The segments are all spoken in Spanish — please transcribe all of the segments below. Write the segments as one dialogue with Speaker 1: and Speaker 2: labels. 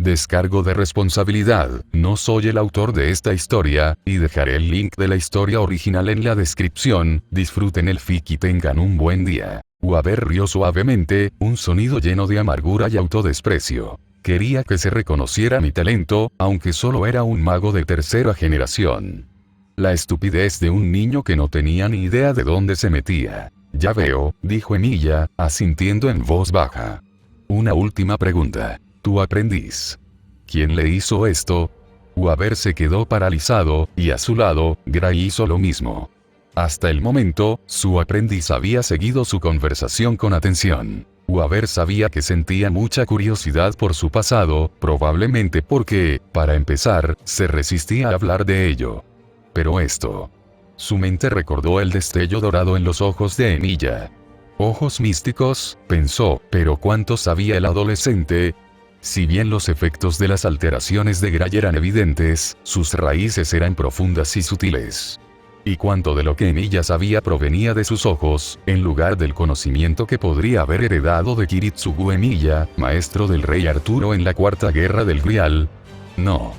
Speaker 1: Descargo de responsabilidad, no soy el autor de esta historia, y dejaré el link de la historia original en la descripción. Disfruten el fic y tengan un buen día. Waver rió suavemente, un sonido lleno de amargura y autodesprecio. Quería que se reconociera mi talento, aunque solo era un mago de tercera generación. La estupidez de un niño que no tenía ni idea de dónde se metía. Ya veo, dijo Emilia, asintiendo en voz baja. Una última pregunta. Tu aprendiz. ¿Quién le hizo esto? Waver se quedó paralizado, y a su lado, Gray hizo lo mismo. Hasta el momento, su aprendiz había seguido su conversación con atención. Waver sabía que sentía mucha curiosidad por su pasado, probablemente porque, para empezar, se resistía a hablar de ello. Pero esto. Su mente recordó el destello dorado en los ojos de Emilia. Ojos místicos, pensó, pero ¿cuánto sabía el adolescente? Si bien los efectos de las alteraciones de Gray eran evidentes, sus raíces eran profundas y sutiles. Y cuánto de lo que Emilia sabía provenía de sus ojos, en lugar del conocimiento que podría haber heredado de Kiritsugu Emilia, maestro del rey Arturo en la Cuarta Guerra del Grial. No.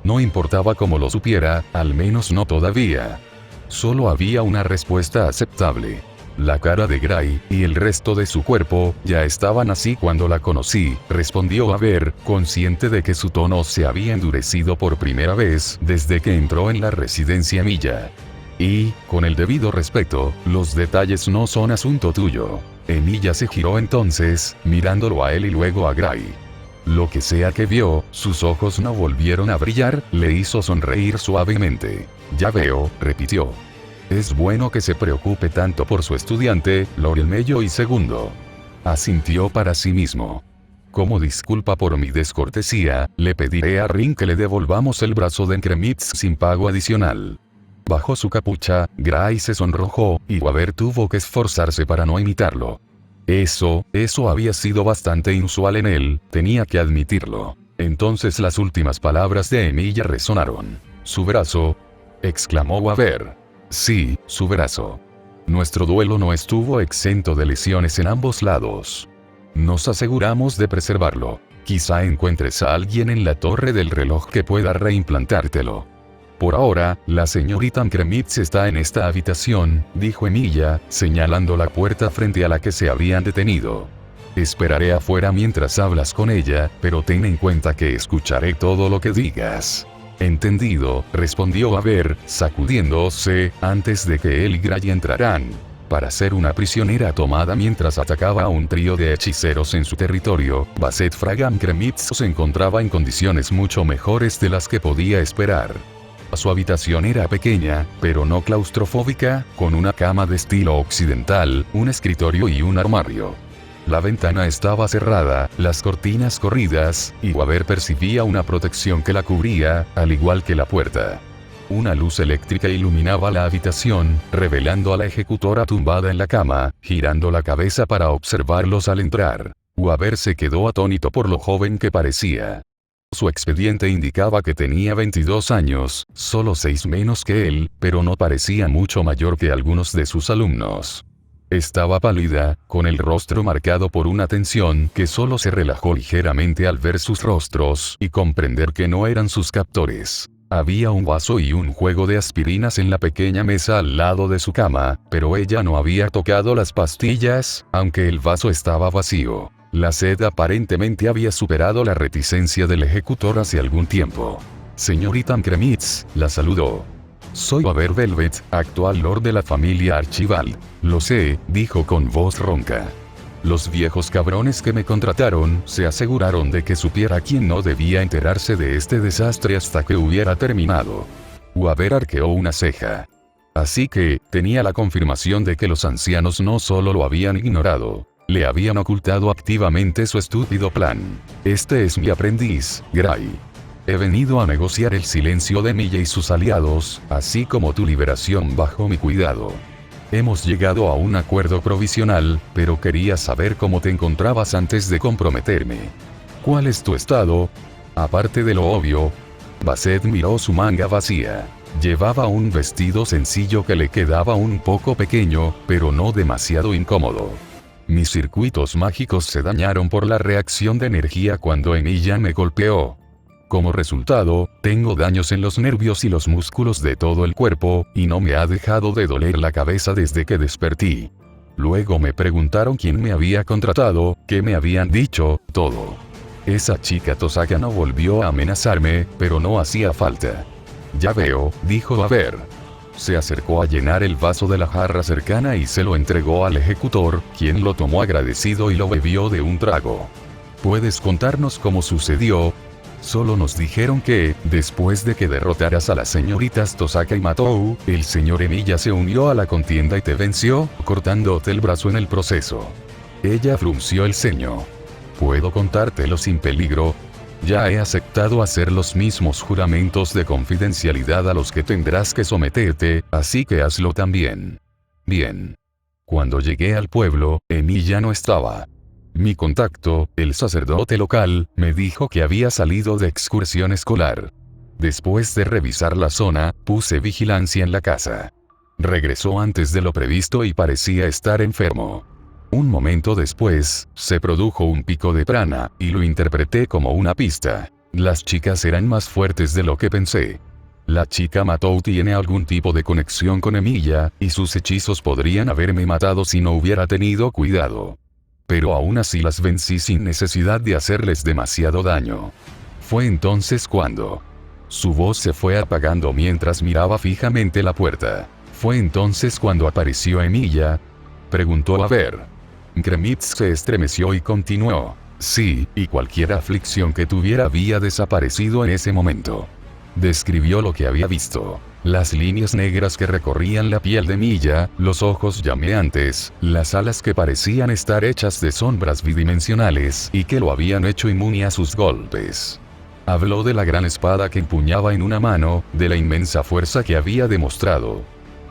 Speaker 1: No importaba cómo lo supiera, al menos no todavía. Solo había una respuesta aceptable. La cara de Gray, y el resto de su cuerpo, ya estaban así cuando la conocí, respondió Waver, consciente de que su tono se había endurecido por primera vez desde que entró en la residencia Emilia. Y, con el debido respeto, los detalles no son asunto tuyo. Emilia se giró entonces, mirándolo a él y luego a Gray. Lo que sea que vio, sus ojos no volvieron a brillar, le hizo sonreír suavemente. Ya veo, repitió. Es bueno que se preocupe tanto por su estudiante, Laurel Mello y segundo. Asintió para sí mismo. Como disculpa por mi descortesía, le pediré a Rin que le devolvamos el brazo de Encremitz sin pago adicional. Bajo su capucha, Gray se sonrojó, y Waver tuvo que esforzarse para no imitarlo. Eso había sido bastante inusual en él, tenía que admitirlo. Entonces las últimas palabras de Emilia resonaron. ¿Su brazo? Exclamó Waver. Sí, su brazo. Nuestro duelo no estuvo exento de lesiones en ambos lados. Nos aseguramos de preservarlo. Quizá encuentres a alguien en la torre del reloj que pueda reimplantártelo. Por ahora, la señorita Encremitz está en esta habitación, dijo Emilia, señalando la puerta frente a la que se habían detenido. Esperaré afuera mientras hablas con ella, pero ten en cuenta que escucharé todo lo que digas. Entendido, respondió Waver, sacudiéndose, antes de que él y Gray entraran. Para ser una prisionera tomada mientras atacaba a un trío de hechiceros en su territorio, Basset Fraga Encremitz se encontraba en condiciones mucho mejores de las que podía esperar. Su habitación era pequeña, pero no claustrofóbica, con una cama de estilo occidental, un escritorio y un armario. La ventana estaba cerrada, las cortinas corridas, y Waver percibía una protección que la cubría, al igual que la puerta. Una luz eléctrica iluminaba la habitación, revelando a la ejecutora tumbada en la cama, girando la cabeza para observarlos al entrar. Waver se quedó atónito por lo joven que parecía. Su expediente indicaba que tenía 22 años, solo 6 menos que él, pero no parecía mucho mayor que algunos de sus alumnos. Estaba pálida, con el rostro marcado por una tensión que solo se relajó ligeramente al ver sus rostros y comprender que no eran sus captores. Había un vaso y un juego de aspirinas en la pequeña mesa al lado de su cama, pero ella no había tocado las pastillas, aunque el vaso estaba vacío. La sed aparentemente había superado la reticencia del ejecutor hace algún tiempo. Señorita Encremitz, la saludó. Soy Waver Velvet, actual lord de la familia Archibald. Lo sé, dijo con voz ronca. Los viejos cabrones que me contrataron se aseguraron de que supiera quién no debía enterarse de este desastre hasta que hubiera terminado. Waver arqueó una ceja. Así que, tenía la confirmación de que los ancianos no solo lo habían ignorado, le habían ocultado activamente su estúpido plan. Este es mi aprendiz, Gray. He venido a negociar el silencio de Emilia y sus aliados, así como tu liberación bajo mi cuidado. Hemos llegado a un acuerdo provisional, pero quería saber cómo te encontrabas antes de comprometerme. ¿Cuál es tu estado? Aparte de lo obvio. Basset miró su manga vacía. Llevaba un vestido sencillo que le quedaba un poco pequeño, pero no demasiado incómodo. Mis circuitos mágicos se dañaron por la reacción de energía cuando Emilia me golpeó. Como resultado, tengo daños en los nervios y los músculos de todo el cuerpo, y no me ha dejado de doler la cabeza desde que desperté. Luego me preguntaron quién me había contratado, qué me habían dicho, todo. Esa chica Tosaka no volvió a amenazarme, pero no hacía falta. Ya veo, dijo Aver. Se acercó a llenar el vaso de la jarra cercana y se lo entregó al ejecutor, quien lo tomó agradecido y lo bebió de un trago. ¿Puedes contarnos cómo sucedió? Solo nos dijeron que, después de que derrotaras a las señoritas Tosaka y Matou, el señor Emilia se unió a la contienda y te venció, cortándote el brazo en el proceso. Ella frunció el ceño. Puedo contártelo sin peligro. Ya he aceptado hacer los mismos juramentos de confidencialidad a los que tendrás que someterte, así que hazlo también. Bien. Cuando llegué al pueblo, Emilia no estaba. Mi contacto, el sacerdote local, me dijo que había salido de excursión escolar. Después de revisar la zona, puse vigilancia en la casa. Regresó antes de lo previsto y parecía estar enfermo. Un momento después, se produjo un pico de prana, y lo interpreté como una pista. Las chicas eran más fuertes de lo que pensé. La chica Matou tiene algún tipo de conexión con Emilia, y sus hechizos podrían haberme matado si no hubiera tenido cuidado. Pero aún así las vencí sin necesidad de hacerles demasiado daño. Fue entonces cuando su voz se fue apagando mientras miraba fijamente la puerta. Fue entonces cuando apareció Emilia. Preguntó Aver. Kremitz se estremeció y continuó. Sí, y cualquier aflicción que tuviera había desaparecido en ese momento. Describió lo que había visto. Las líneas negras que recorrían la piel de Emilia, los ojos llameantes, las alas que parecían estar hechas de sombras bidimensionales y que lo habían hecho inmune a sus golpes. Habló de la gran espada que empuñaba en una mano, de la inmensa fuerza que había demostrado.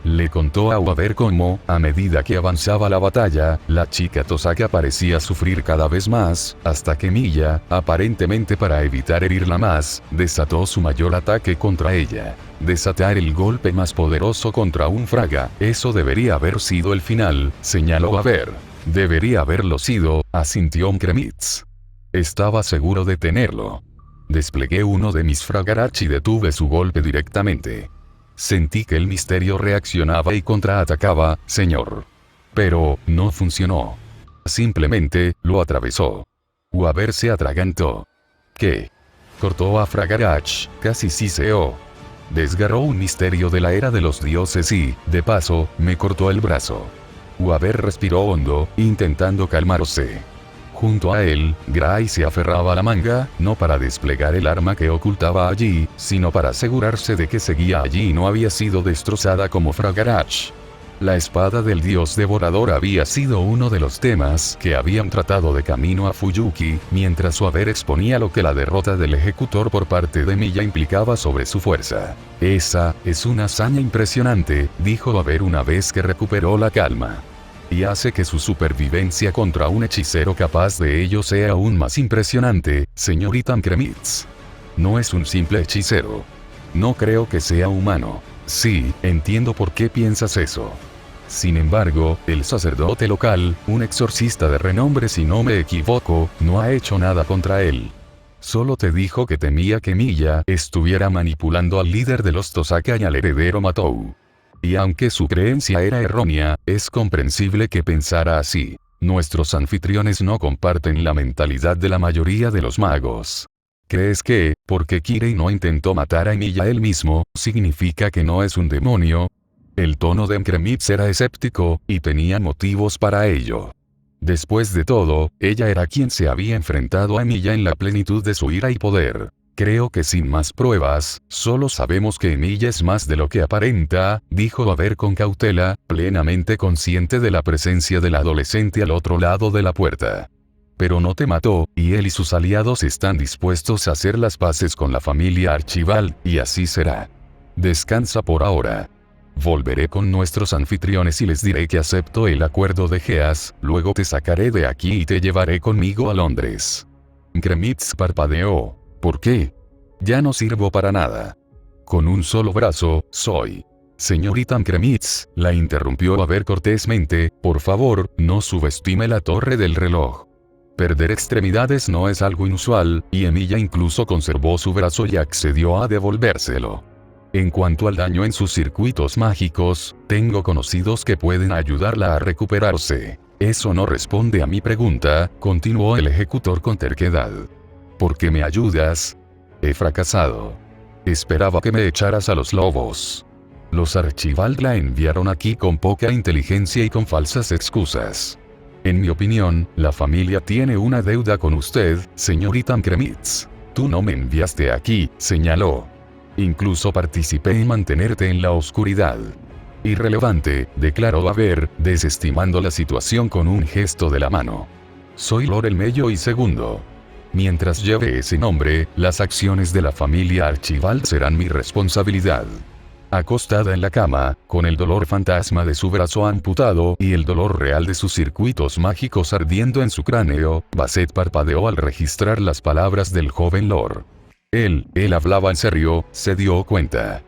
Speaker 1: Le contó a Aver cómo, a medida que avanzaba la batalla, la chica Tosaka parecía sufrir cada vez más, hasta que Emilia, aparentemente para evitar herirla más, desató su mayor ataque contra ella. Desatar el golpe más poderoso contra un fraga, eso debería haber sido el final, señaló Aver. Debería haberlo sido, asintió Kremitz. Estaba seguro de tenerlo. Desplegué uno de mis fragarachi y detuve su golpe directamente. Sentí que el misterio reaccionaba y contraatacaba, señor. Pero, no funcionó. Simplemente, lo atravesó. Aver se atragantó. ¿Qué? Cortó a Fragarach, casi siseó. Desgarró un misterio de la era de los dioses y, de paso, me cortó el brazo. Aver respiró hondo, intentando calmarse. Junto a él, Gray se aferraba a la manga, no para desplegar el arma que ocultaba allí, sino para asegurarse de que seguía allí y no había sido destrozada como Fragarach. La espada del dios devorador había sido uno de los temas que habían tratado de camino a Fuyuki, mientras Aver exponía lo que la derrota del ejecutor por parte de Emilia implicaba sobre su fuerza. Esa es una hazaña impresionante, dijo Aver una vez que recuperó la calma. Y hace que su supervivencia contra un hechicero capaz de ello sea aún más impresionante, señorita Kremitz. No es un simple hechicero. No creo que sea humano. Sí, entiendo por qué piensas eso. Sin embargo, el sacerdote local, un exorcista de renombre si no me equivoco, no ha hecho nada contra él. Solo te dijo que temía que Emilia estuviera manipulando al líder de los Tosaka y al heredero Matou. Y aunque su creencia era errónea, es comprensible que pensara así. Nuestros anfitriones no comparten la mentalidad de la mayoría de los magos. ¿Crees que, porque Kirei no intentó matar a Emilia él mismo, significa que no es un demonio? El tono de Kremitz era escéptico, y tenía motivos para ello. Después de todo, ella era quien se había enfrentado a Emilia en la plenitud de su ira y poder. Creo que sin más pruebas, solo sabemos que Emilia es más de lo que aparenta, dijo Aver con cautela, plenamente consciente de la presencia del adolescente al otro lado de la puerta. Pero no te mató, y él y sus aliados están dispuestos a hacer las paces con la familia Archival, y así será. Descansa por ahora. Volveré con nuestros anfitriones y les diré que acepto el acuerdo de Geas, luego te sacaré de aquí y te llevaré conmigo a Londres. Kremitz parpadeó. ¿Por qué? Ya no sirvo para nada. Con un solo brazo, soy Señorita Kremitz, la interrumpió Waber cortésmente, por favor, no subestime la torre del reloj. Perder extremidades no es algo inusual, y Emilia incluso conservó su brazo y accedió a devolvérselo. En cuanto al daño en sus circuitos mágicos, tengo conocidos que pueden ayudarla a recuperarse. Eso no responde a mi pregunta, continuó el ejecutor con terquedad. ¿Por qué me ayudas? He fracasado. Esperaba que me echaras a los lobos. Los Archibald la enviaron aquí con poca inteligencia y con falsas excusas. En mi opinión, la familia tiene una deuda con usted, señorita Kremitz. Tú no me enviaste aquí, señaló. Incluso participé en mantenerte en la oscuridad. Irrelevante, declaró Waber, desestimando la situación con un gesto de la mano. Soy Lord Elmello y segundo. Mientras lleve ese nombre, las acciones de la familia Archibald serán mi responsabilidad. Acostada en la cama, con el dolor fantasma de su brazo amputado y el dolor real de sus circuitos mágicos ardiendo en su cráneo, Basset parpadeó al registrar las palabras del joven Lord. Él hablaba en serio, se dio cuenta.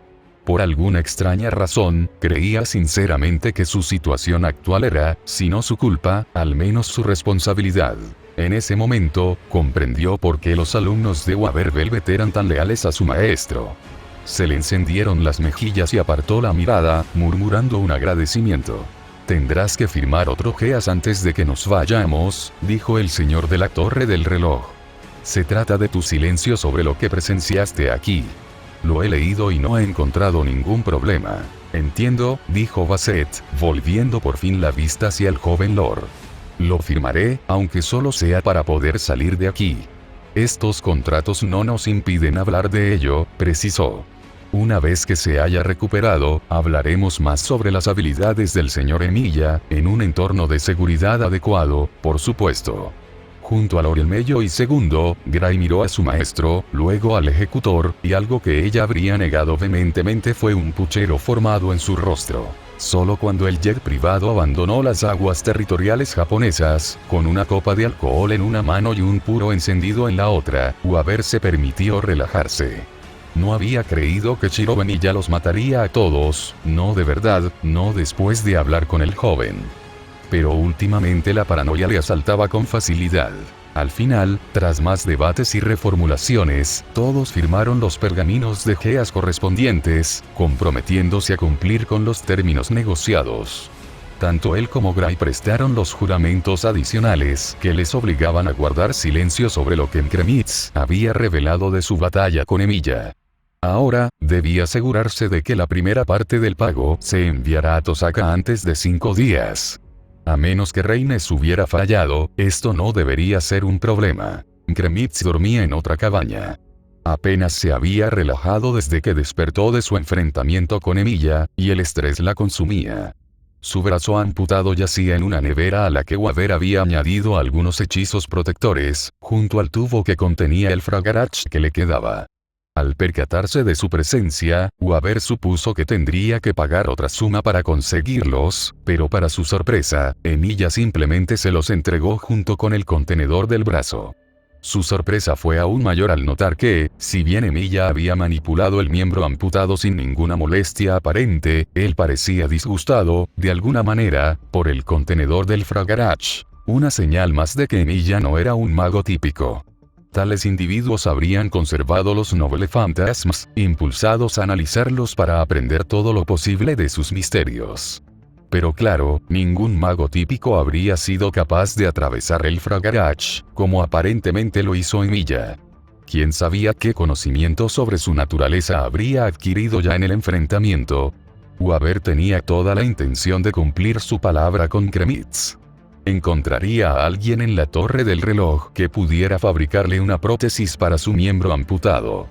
Speaker 1: Por alguna extraña razón, creía sinceramente que su situación actual era, si no su culpa, al menos su responsabilidad. En ese momento, comprendió por qué los alumnos de Waber Velvet eran tan leales a su maestro. Se le encendieron las mejillas y apartó la mirada, murmurando un agradecimiento. Tendrás que firmar otro GEAS antes de que nos vayamos, dijo el señor de la torre del reloj. Se trata de tu silencio sobre lo que presenciaste aquí. Lo he leído y no he encontrado ningún problema. Entiendo, dijo Basset, volviendo por fin la vista hacia el joven Lord. Lo firmaré, aunque solo sea para poder salir de aquí. Estos contratos no nos impiden hablar de ello, precisó. Una vez que se haya recuperado, hablaremos más sobre las habilidades del señor Emilia, en un entorno de seguridad adecuado, por supuesto. Junto a Lord Elmello y segundo, Gray miró a su maestro, luego al ejecutor, y algo que ella habría negado vehementemente fue un puchero formado en su rostro. Solo cuando el jet privado abandonó las aguas territoriales japonesas, con una copa de alcohol en una mano y un puro encendido en la otra, Waber se permitió relajarse. No había creído que Shiro Emilia los mataría a todos, no de verdad, no después de hablar con el joven. Pero últimamente la paranoia le asaltaba con facilidad. Al final, tras más debates y reformulaciones, todos firmaron los pergaminos de GEAS correspondientes, comprometiéndose a cumplir con los términos negociados. Tanto él como Gray prestaron los juramentos adicionales que les obligaban a guardar silencio sobre lo que Kremitz había revelado de su batalla con Emilia. Ahora, debía asegurarse de que la primera parte del pago se enviará a Tosaka antes de 5 días. A menos que Reines hubiera fallado, esto no debería ser un problema. Kremitz dormía en otra cabaña. Apenas se había relajado desde que despertó de su enfrentamiento con Emilia, y el estrés la consumía. Su brazo amputado yacía en una nevera a la que Waber había añadido algunos hechizos protectores, junto al tubo que contenía el fragarach que le quedaba. Al percatarse de su presencia, Waber supuso que tendría que pagar otra suma para conseguirlos, pero para su sorpresa, Emilia simplemente se los entregó junto con el contenedor del brazo. Su sorpresa fue aún mayor al notar que, si bien Emilia había manipulado el miembro amputado sin ninguna molestia aparente, él parecía disgustado, de alguna manera, por el contenedor del fragarach. Una señal más de que Emilia no era un mago típico. Tales individuos habrían conservado los Noble Fantasmas, impulsados a analizarlos para aprender todo lo posible de sus misterios. Pero claro, ningún mago típico habría sido capaz de atravesar el fragarach, como aparentemente lo hizo Emilia. ¿Quién sabía qué conocimiento sobre su naturaleza habría adquirido ya en el enfrentamiento? Waber tenía toda la intención de cumplir su palabra con Kremitz. Encontraría a alguien en la torre del reloj que pudiera fabricarle una prótesis para su miembro amputado.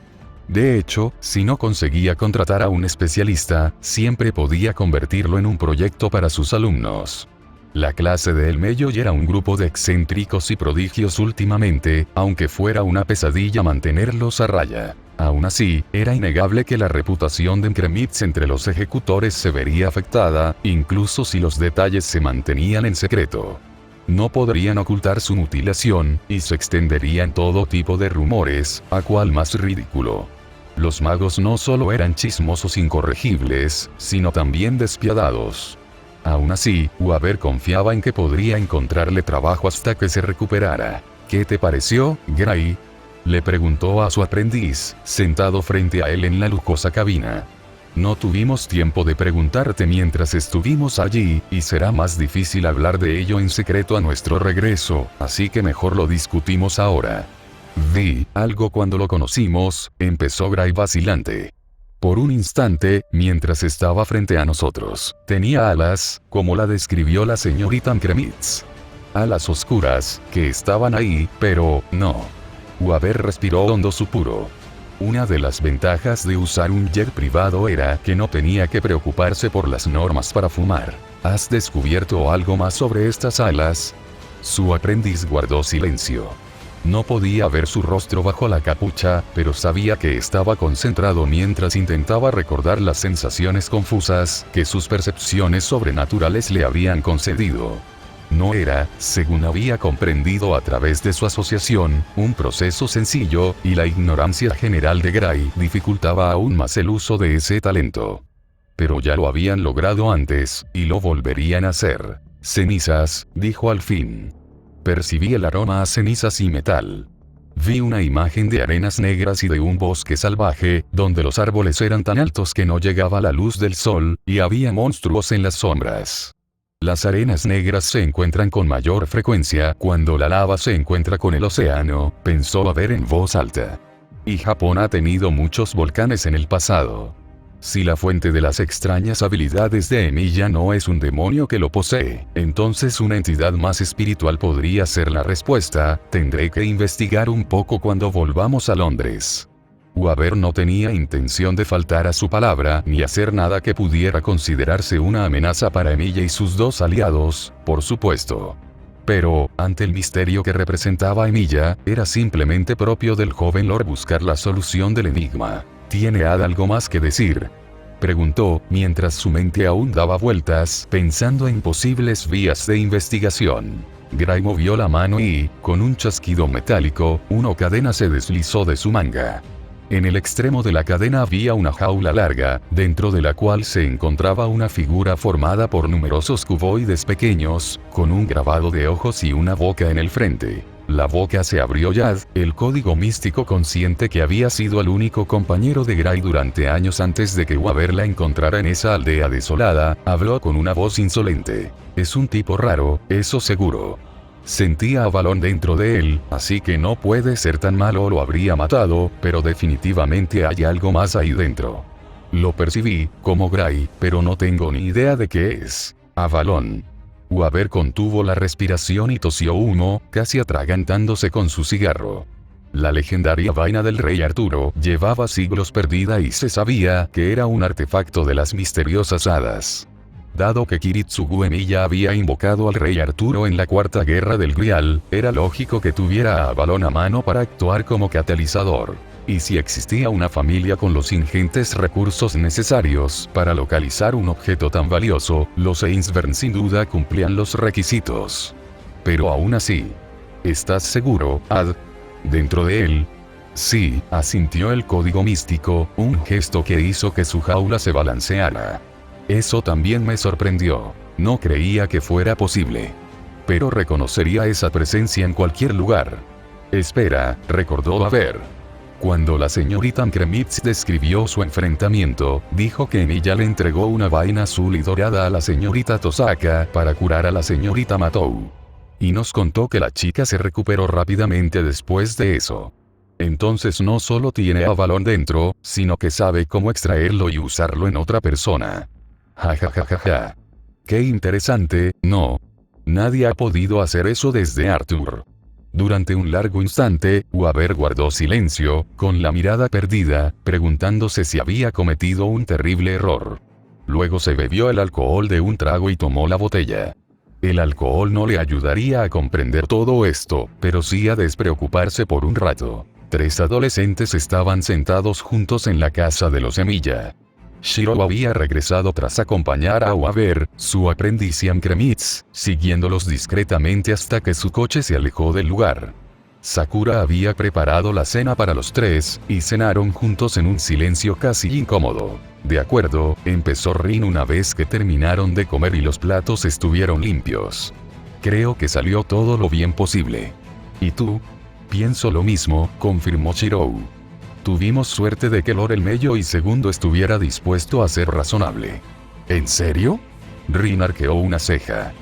Speaker 1: De hecho, si no conseguía contratar a un especialista, siempre podía convertirlo en un proyecto para sus alumnos. La clase de Elmello ya era un grupo de excéntricos y prodigios últimamente, aunque fuera una pesadilla mantenerlos a raya. Aún así, era innegable que la reputación de Kremitz entre los ejecutores se vería afectada, incluso si los detalles se mantenían en secreto. No podrían ocultar su mutilación, y se extenderían todo tipo de rumores, a cual más ridículo. Los magos no solo eran chismosos incorregibles, sino también despiadados. Aún así, Weaver confiaba en que podría encontrarle trabajo hasta que se recuperara. ¿Qué te pareció, Gray?, le preguntó a su aprendiz, sentado frente a él en la lujosa cabina. No tuvimos tiempo de preguntarte mientras estuvimos allí, y será más difícil hablar de ello en secreto a nuestro regreso, así que mejor lo discutimos ahora. Vi algo cuando lo conocimos, empezó Gray vacilante. Por un instante, mientras estaba frente a nosotros, tenía alas, como la describió la señorita Kremitz. Alas oscuras, que estaban ahí, pero, no. Weaver respiró hondo supuro. Una de las ventajas de usar un jet privado era que no tenía que preocuparse por las normas para fumar. ¿Has descubierto algo más sobre estas alas? Su aprendiz guardó silencio. No podía ver su rostro bajo la capucha, pero sabía que estaba concentrado mientras intentaba recordar las sensaciones confusas que sus percepciones sobrenaturales le habían concedido. No era, según había comprendido a través de su asociación, un proceso sencillo, y la ignorancia general de Gray dificultaba aún más el uso de ese talento. Pero ya lo habían logrado antes, y lo volverían a hacer. Cenizas, dijo al fin. Percibí el aroma a cenizas y metal. Vi una imagen de arenas negras y de un bosque salvaje, donde los árboles eran tan altos que no llegaba la luz del sol, y había monstruos en las sombras. Las arenas negras se encuentran con mayor frecuencia cuando la lava se encuentra con el océano, pensó Weaver en voz alta. Y Japón ha tenido muchos volcanes en el pasado. Si la fuente de las extrañas habilidades de Emilia no es un demonio que lo posee, entonces una entidad más espiritual podría ser la respuesta. Tendré que investigar un poco cuando volvamos a Londres. Weaver no tenía intención de faltar a su palabra ni hacer nada que pudiera considerarse una amenaza para Emilia y sus dos aliados, por supuesto. Pero, ante el misterio que representaba Emilia, era simplemente propio del joven Lord buscar la solución del enigma. ¿Tiene Ad algo más que decir?, preguntó, mientras su mente aún daba vueltas, pensando en posibles vías de investigación. Gray movió la mano y, con un chasquido metálico, una cadena se deslizó de su manga. En el extremo de la cadena había una jaula larga, dentro de la cual se encontraba una figura formada por numerosos cuboides pequeños, con un grabado de ojos y una boca en el frente. La boca se abrió ya, el código místico consciente que había sido el único compañero de Gray durante años antes de que Weaver la encontrara en esa aldea desolada, habló con una voz insolente. Es un tipo raro, eso seguro. Sentía a Avalon dentro de él, así que no puede ser tan malo o lo habría matado, pero definitivamente hay algo más ahí dentro. Lo percibí, como Gray, pero no tengo ni idea de qué es. Avalon. Weaver contuvo la respiración y tosió humo, casi atragantándose con su cigarro. La legendaria vaina del rey Arturo llevaba siglos perdida y se sabía que era un artefacto de las misteriosas hadas. Dado que Kiritsugu Emiya había invocado al rey Arturo en la Cuarta Guerra del Grial, era lógico que tuviera a Avalon a mano para actuar como catalizador. Y si existía una familia con los ingentes recursos necesarios para localizar un objeto tan valioso, los Ainsburn sin duda cumplían los requisitos. Pero aún así. ¿Estás seguro, Ad? ¿Dentro de él? Sí, asintió el código místico, un gesto que hizo que su jaula se balanceara. Eso también me sorprendió. No creía que fuera posible. Pero reconocería esa presencia en cualquier lugar. Espera, recordó Weaver. Cuando la señorita Kremitz describió su enfrentamiento, dijo que Emilia le entregó una vaina azul y dorada a la señorita Tosaka para curar a la señorita Matou. Y nos contó que la chica se recuperó rápidamente después de eso. Entonces no solo tiene a Avalon dentro, sino que sabe cómo extraerlo y usarlo en otra persona. Ja ja ja ja ja. Qué interesante, ¿no? Nadie ha podido hacer eso desde Arthur. Durante un largo instante, Weaver guardó silencio, con la mirada perdida, preguntándose si había cometido un terrible error. Luego se bebió el alcohol de un trago y tomó la botella. El alcohol no le ayudaría a comprender todo esto, pero sí a despreocuparse por un rato. 3 adolescentes estaban sentados juntos en la casa de los Emiya. Shiro había regresado tras acompañar a Weaver, su aprendiz Kremitz, siguiéndolos discretamente hasta que su coche se alejó del lugar. Sakura había preparado la cena para los tres, y cenaron juntos en un silencio casi incómodo. De acuerdo, empezó Rin una vez que terminaron de comer y los platos estuvieron limpios. Creo que salió todo lo bien posible. ¿Y tú? Pienso lo mismo, confirmó Shirou. Tuvimos suerte de que Lord el Mello y Segundo estuviera dispuesto a ser razonable. ¿En serio? Rin arqueó una ceja.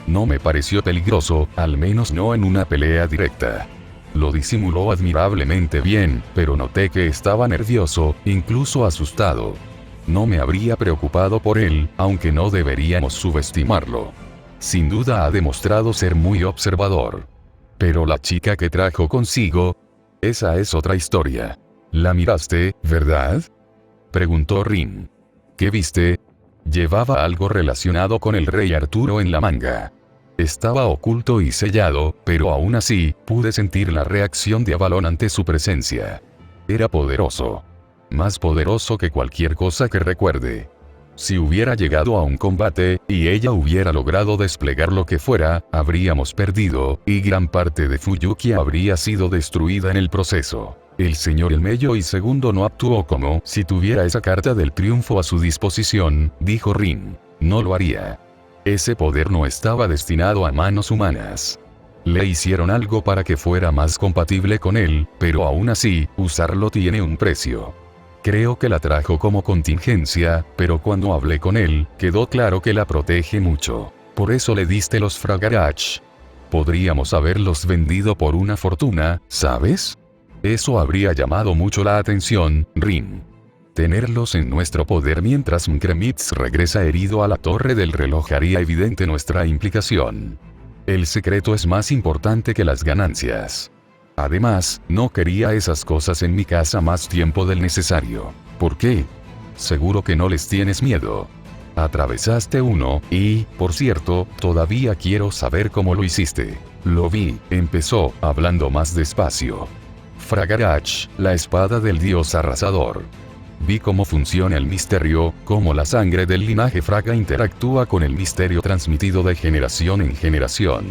Speaker 1: No me pareció peligroso, al menos no en una pelea directa. Lo disimuló admirablemente bien, pero noté que estaba nervioso, incluso asustado. No me habría preocupado por él, aunque no deberíamos subestimarlo. Sin duda ha demostrado ser muy observador. Pero la chica que trajo consigo, esa es otra historia. ¿La miraste, verdad? Preguntó Rin. ¿Qué viste? Llevaba algo relacionado con el rey Arturo en la manga. Estaba oculto y sellado, pero aún así, pude sentir la reacción de Avalon ante su presencia. Era poderoso. Más poderoso que cualquier cosa que recuerde. Si hubiera llegado a un combate, y ella hubiera logrado desplegar lo que fuera, habríamos perdido, y gran parte de Fuyuki habría sido destruida en el proceso. El señor El Mello y Segundo no actuó como si tuviera esa carta del triunfo a su disposición, dijo Rin. No lo haría. Ese poder no estaba destinado a manos humanas. Le hicieron algo para que fuera más compatible con él, pero aún así, usarlo tiene un precio. Creo que la trajo como contingencia, pero cuando hablé con él, quedó claro que la protege mucho. Por eso le diste los Fragarach. Podríamos haberlos vendido por una fortuna, ¿sabes? Eso habría llamado mucho la atención, Rin. Tenerlos en nuestro poder mientras Mkremitz regresa herido a la torre del reloj haría evidente nuestra implicación. El secreto es más importante que las ganancias. Además, no quería esas cosas en mi casa más tiempo del necesario. ¿Por qué? Seguro que no les tienes miedo. Atravesaste uno, y, por cierto, todavía quiero saber cómo lo hiciste. Lo vi, empezó, hablando más despacio. Fragarach, la espada del dios arrasador. Vi cómo funciona el misterio, cómo la sangre del linaje Fraga interactúa con el misterio transmitido de generación en generación.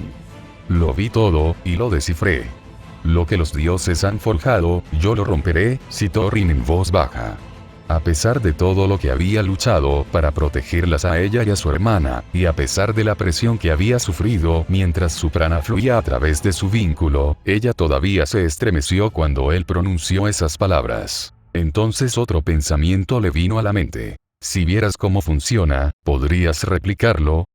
Speaker 1: Lo vi todo, y lo descifré. Lo que los dioses han forjado, yo lo romperé, citó Rin en voz baja. A pesar de todo lo que había luchado para protegerlas a ella y a su hermana, y a pesar de la presión que había sufrido mientras su prana fluía a través de su vínculo, ella todavía se estremeció cuando él pronunció esas palabras. Entonces otro pensamiento le vino a la mente. Si vieras cómo funciona, ¿podrías replicarlo?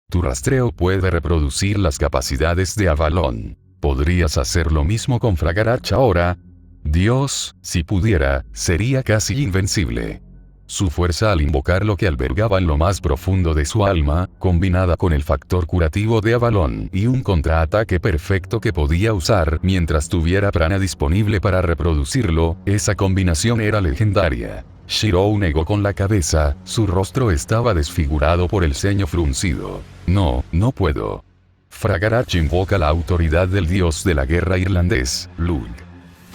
Speaker 1: Tu rastreo puede reproducir las capacidades de Avalon. ¿Podrías hacer lo mismo con Fragarach ahora? Dios, si pudiera, sería casi invencible. Su fuerza al invocar lo que albergaba en lo más profundo de su alma, combinada con el factor curativo de Avalon y un contraataque perfecto que podía usar mientras tuviera prana disponible para reproducirlo, esa combinación era legendaria. Shirou negó con la cabeza, su rostro estaba desfigurado por el ceño fruncido. No, no puedo. Fragarach invoca la autoridad del dios de la guerra irlandés, Lugh.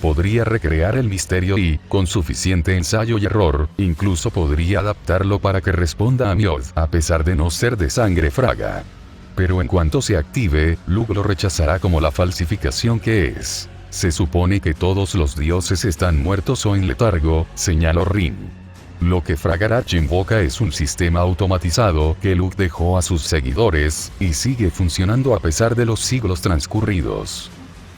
Speaker 1: Podría recrear el misterio y, con suficiente ensayo y error, incluso podría adaptarlo para que responda a Mioth, a pesar de no ser de sangre Fraga. Pero en cuanto se active, Lugh lo rechazará como la falsificación que es. Se supone que todos los dioses están muertos o en letargo, señaló Rin. Lo que Fragarach invoca es un sistema automatizado que Lugh dejó a sus seguidores, y sigue funcionando a pesar de los siglos transcurridos.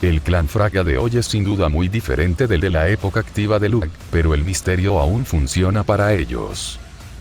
Speaker 1: El clan Fraga de hoy es sin duda muy diferente del de la época activa de Lugh, pero el misterio aún funciona para ellos.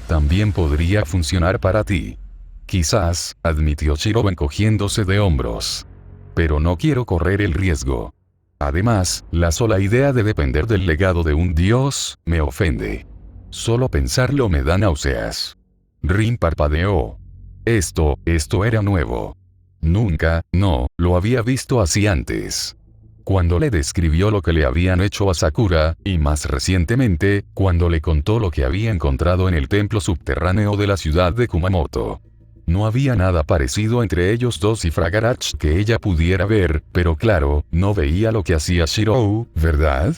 Speaker 1: También podría funcionar para ti. Quizás, admitió Shirou encogiéndose de hombros. Pero no quiero correr el riesgo. Además, la sola idea de depender del legado de un dios, me ofende. Solo pensarlo me da náuseas. Rin parpadeó. Esto era nuevo. Nunca, no, lo había visto así antes. Cuando le describió lo que le habían hecho a Sakura, y más recientemente, cuando le contó lo que había encontrado en el templo subterráneo de la ciudad de Kumamoto. No había nada parecido entre ellos dos y Fragarach que ella pudiera ver, pero claro, no veía lo que hacía Shirou, ¿verdad?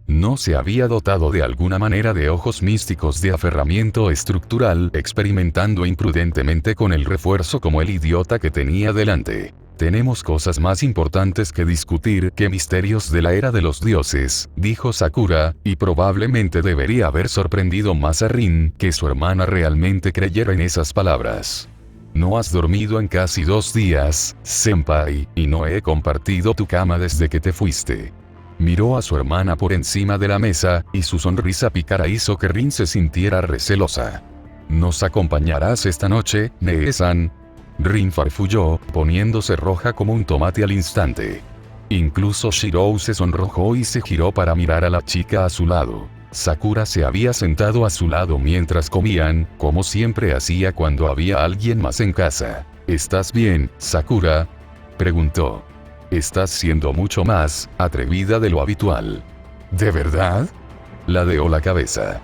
Speaker 1: No se había dotado de alguna manera de ojos místicos de aferramiento estructural, experimentando imprudentemente con el refuerzo como el idiota que tenía delante. Tenemos cosas más importantes que discutir que misterios de la era de los dioses, dijo Sakura, y probablemente debería haber sorprendido más a Rin que su hermana realmente creyera en esas palabras. No has dormido en casi 2 días, senpai, y no he compartido tu cama desde que te fuiste. Miró a su hermana por encima de la mesa, y su sonrisa pícara hizo que Rin se sintiera recelosa. ¿Nos acompañarás esta noche, Nee-san? Rin farfulló, poniéndose roja como un tomate al instante. Incluso Shirou se sonrojó y se giró para mirar a la chica a su lado. Sakura se había sentado a su lado mientras comían, como siempre hacía cuando había alguien más en casa. ¿Estás bien, Sakura?, preguntó. Estás siendo mucho más atrevida de lo habitual. ¿De verdad?, ladeó la cabeza.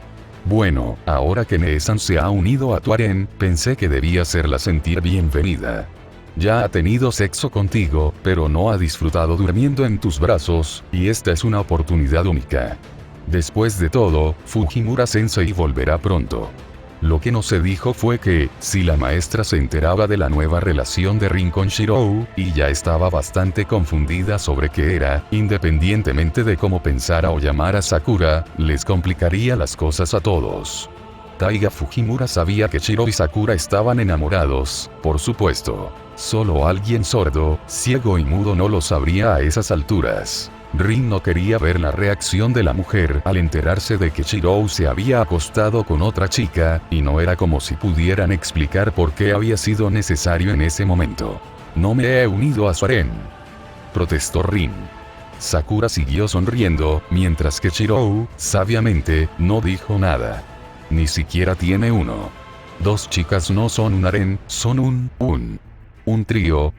Speaker 1: Bueno, ahora que Nee-san se ha unido a tu harén, pensé que debía hacerla sentir bienvenida. Ya ha tenido sexo contigo, pero no ha disfrutado durmiendo en tus brazos, y esta es una oportunidad única. Después de todo, Fujimura-sensei volverá pronto. Lo que no se dijo fue que, si la maestra se enteraba de la nueva relación de Rin con Shirou, y ya estaba bastante confundida sobre qué era, independientemente de cómo pensara o llamara a Sakura, les complicaría las cosas a todos. Taiga Fujimura sabía que Shirou y Sakura estaban enamorados, por supuesto. Solo alguien sordo, ciego y mudo no lo sabría a esas alturas. Rin no quería ver la reacción de la mujer al enterarse de que Shirou se había acostado con otra chica, y no era como si pudieran explicar por qué había sido necesario en ese momento. No me he unido a su harén, protestó Rin. Sakura siguió sonriendo, mientras que Shirou, sabiamente, no dijo nada. Ni siquiera tiene uno. 2 chicas no son un harén, son un trío,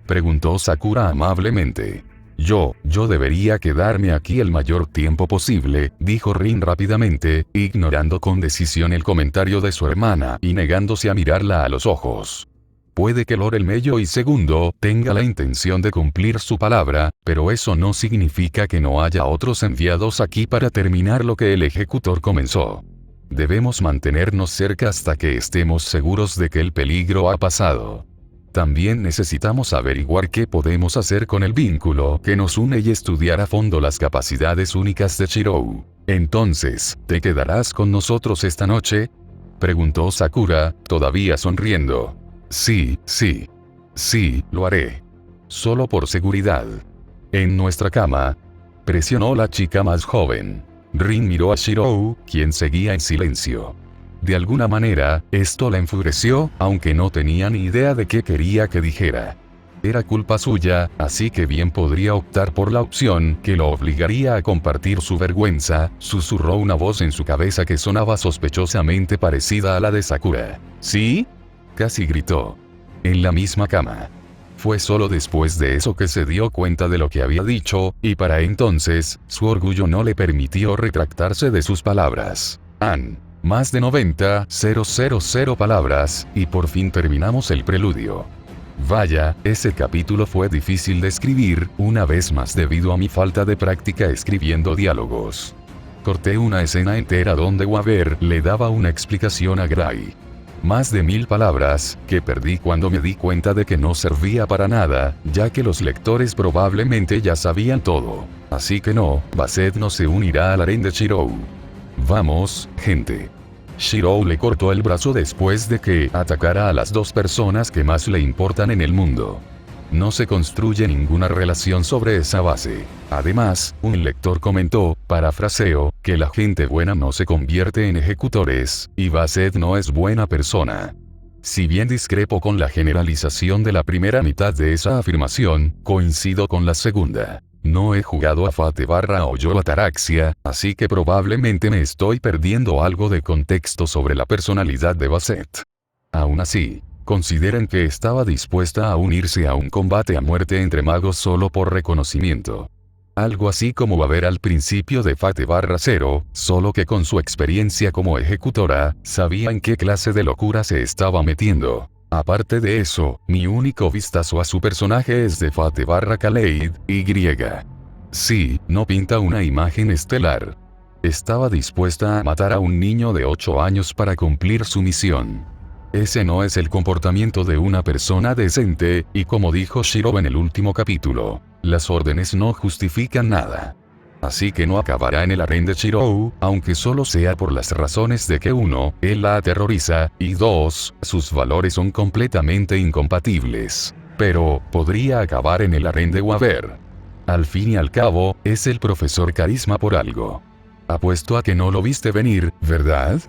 Speaker 1: preguntó Sakura amablemente. Yo debería quedarme aquí el mayor tiempo posible, dijo Rin rápidamente, ignorando con decisión el comentario de su hermana y negándose a mirarla a los ojos. Puede que Lord el Mello y Segundo tenga la intención de cumplir su palabra, pero eso no significa que no haya otros enviados aquí para terminar lo que el ejecutor comenzó. Debemos mantenernos cerca hasta que estemos seguros de que el peligro ha pasado. También necesitamos averiguar qué podemos hacer con el vínculo que nos une y estudiar a fondo las capacidades únicas de Shirou. Entonces, ¿te quedarás con nosotros esta noche?, preguntó Sakura, todavía sonriendo. Sí, lo haré. Solo por seguridad. En nuestra cama, presionó la chica más joven. Rin miró a Shirou, quien seguía en silencio. De alguna manera, esto la enfureció, aunque no tenía ni idea de qué quería que dijera. Era culpa suya, así que bien podría optar por la opción que lo obligaría a compartir su vergüenza, susurró una voz en su cabeza que sonaba sospechosamente parecida a la de Sakura. ¿Sí?, casi gritó. En la misma cama. Fue solo después de eso que se dio cuenta de lo que había dicho, y para entonces, su orgullo no le permitió retractarse de sus palabras. Más de 90,000 palabras, y por fin terminamos el preludio. Vaya, ese capítulo fue difícil de escribir, una vez más debido a mi falta de práctica escribiendo diálogos. Corté una escena entera donde Waver le daba una explicación a Gray. Más de 1000 palabras, que perdí cuando me di cuenta de que no servía para nada, ya que los lectores probablemente ya sabían todo. Así que no, Basset no se unirá al harén de Shirou. Vamos, gente. Shirou le cortó el brazo después de que atacara a las 2 personas que más le importan en el mundo. No se construye ninguna relación sobre esa base. Además, un lector comentó, parafraseo, que la gente buena no se convierte en ejecutores, y Basset no es buena persona. Si bien discrepo con la generalización de la primera mitad de esa afirmación, coincido con la segunda. No he jugado a Fate Barra o Yo Ataraxia, así que probablemente me estoy perdiendo algo de contexto sobre la personalidad de Basset. Aún así, consideren que estaba dispuesta a unirse a un combate a muerte entre magos solo por reconocimiento. Algo así como va a ver al principio de Fate Barra 0, solo que con su experiencia como ejecutora, sabía en qué clase de locura se estaba metiendo. Aparte de eso, mi único vistazo a su personaje es de Fate Barra Kaleid, Y. Sí, no pinta una imagen estelar. Estaba dispuesta a matar a un niño de 8 años para cumplir su misión. Ese no es el comportamiento de una persona decente, y como dijo Shiro en el último capítulo, las órdenes no justifican nada. Así que no acabará en el harén de Shirou, aunque solo sea por las razones de que 1, él la aterroriza, y 2, sus valores son completamente incompatibles. Pero, podría acabar en el harén de Waver. Al fin y al cabo, es el profesor Carisma por algo. Apuesto a que no lo viste venir, ¿verdad?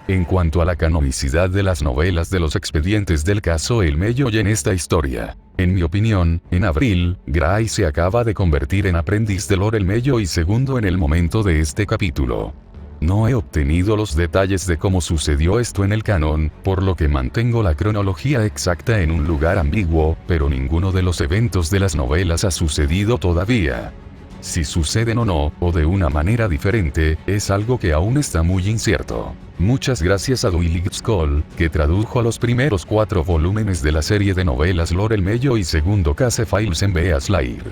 Speaker 1: En cuanto a la canonicidad de las novelas de los expedientes del caso El Mello y en esta historia, en mi opinión, en abril, Gray se acaba de convertir en aprendiz de Lord El Mello y segundo en el momento de este capítulo. No he obtenido los detalles de cómo sucedió esto en el canon, por lo que mantengo la cronología exacta en un lugar ambiguo, pero ninguno de los eventos de las novelas ha sucedido todavía. Si suceden o no, o de una manera diferente, es algo que aún está muy incierto. Muchas gracias a Doyle Skoll, que tradujo a los primeros 4 volúmenes de la serie de novelas Lord El Mello y segundo Case Files en Beas Lair.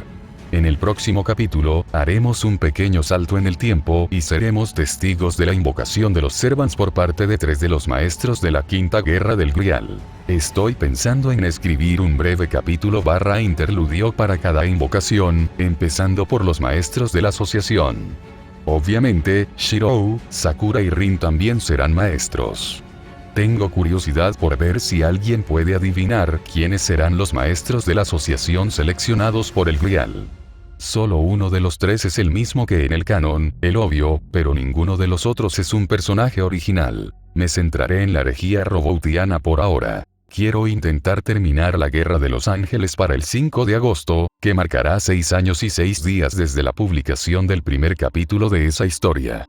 Speaker 1: En el próximo capítulo, haremos un pequeño salto en el tiempo y seremos testigos de la invocación de los Servants por parte de 3 de los maestros de la Quinta Guerra del Grial. Estoy pensando en escribir un breve capítulo / interludio para cada invocación, empezando por los maestros de la asociación. Obviamente, Shirou, Sakura y Rin también serán maestros. Tengo curiosidad por ver si alguien puede adivinar quiénes serán los maestros de la asociación seleccionados por el Grial. Solo uno de los 3 es el mismo que en el canon, el obvio, pero ninguno de los otros es un personaje original. Me centraré en la herejía roboutiana por ahora. Quiero intentar terminar la Guerra de los Ángeles para el 5 de agosto, que marcará 6 años y 6 días desde la publicación del primer capítulo de esa historia.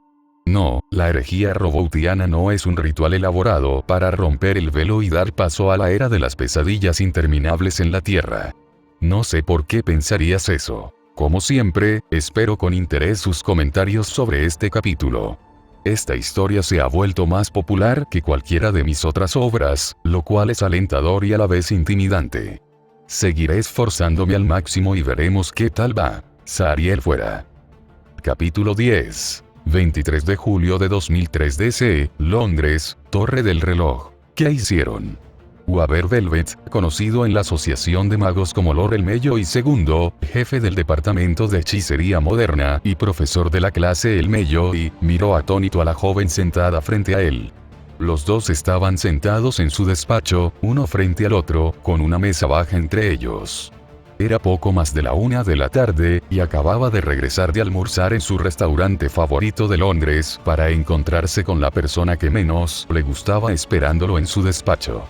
Speaker 1: No, la herejía roboutiana no es un ritual elaborado para romper el velo y dar paso a la era de las pesadillas interminables en la Tierra. No sé por qué pensarías eso. Como siempre, espero con interés sus comentarios sobre este capítulo. Esta historia se ha vuelto más popular que cualquiera de mis otras obras, lo cual es alentador y a la vez intimidante. Seguiré esforzándome al máximo y veremos qué tal va. Sariel fuera. Capítulo 10. 23 de julio de 2003 DC, Londres, Torre del Reloj. ¿Qué hicieron? Waver Velvet, conocido en la Asociación de Magos como Lord El Mello y segundo, jefe del Departamento de Hechicería Moderna y profesor de la clase El Mello y, miró atónito a la joven sentada frente a él. Los dos estaban sentados en su despacho, uno frente al otro, con una mesa baja entre ellos. Era poco más de la 1 de la tarde, y acababa de regresar de almorzar en su restaurante favorito de Londres, para encontrarse con la persona que menos le gustaba esperándolo en su despacho.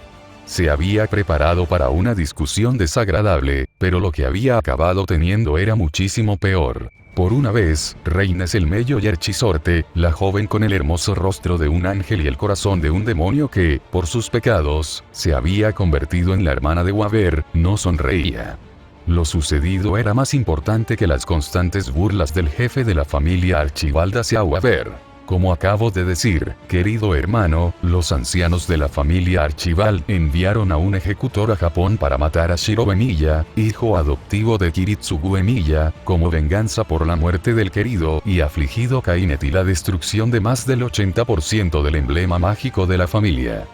Speaker 1: Se había preparado para una discusión desagradable, pero lo que había acabado teniendo era muchísimo peor. Por una vez, Reines El Mello y Archisorte, la joven con el hermoso rostro de un ángel y el corazón de un demonio que, por sus pecados, se había convertido en la hermana de Waver, no sonreía. Lo sucedido era más importante que las constantes burlas del jefe de la familia Archibald hacia Waver. Como acabo de decir, querido hermano, los ancianos de la familia Archibald enviaron a un ejecutor a Japón para matar a Shiro Emiya, hijo adoptivo de Kiritsugu Emiya, como venganza por la muerte del querido y afligido Kainet y la destrucción de más del 80% del emblema mágico de la familia.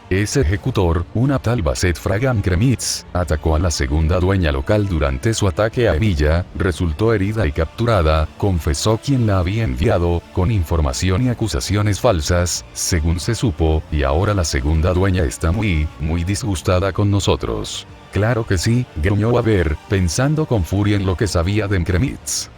Speaker 1: Ese ejecutor, una tal Baset Fragam Kremitz, atacó a la segunda dueña local durante su ataque a Emiya, resultó herida y capturada, confesó quién la había enviado, con información y acusaciones falsas, según se supo, y ahora la segunda dueña está muy disgustada con nosotros. Claro que sí, gruñó Waver, pensando con furia en lo que sabía de Kremitz.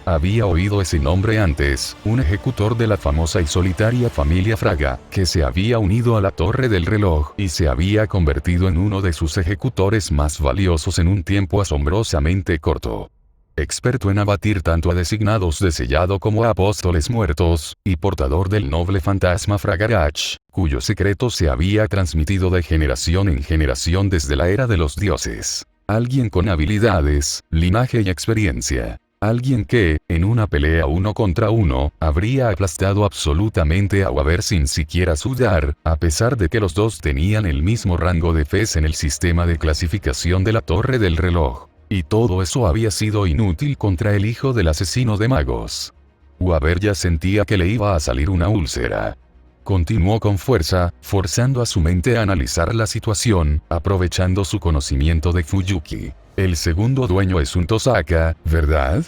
Speaker 1: Había oído ese nombre antes, un ejecutor de la famosa y solitaria familia Fraga, que se había unido a la Torre del Reloj y se había convertido en uno de sus ejecutores más valiosos en un tiempo asombrosamente corto. Experto en abatir tanto a designados de sellado como a apóstoles muertos, y portador del noble fantasma Fragarach, cuyo secreto se había transmitido de generación en generación desde la era de los dioses. Alguien con habilidades, linaje y experiencia. Alguien que, en una pelea 1 contra 1, habría aplastado absolutamente a Waver sin siquiera sudar, a pesar de que los dos tenían el mismo rango de FES en el sistema de clasificación de la Torre del Reloj. Y todo eso había sido inútil contra el hijo del asesino de magos. Waver ya sentía que le iba a salir una úlcera. Continuó con fuerza, forzando a su mente a analizar la situación, aprovechando su conocimiento de Fuyuki. El segundo dueño es un Tosaka, ¿verdad?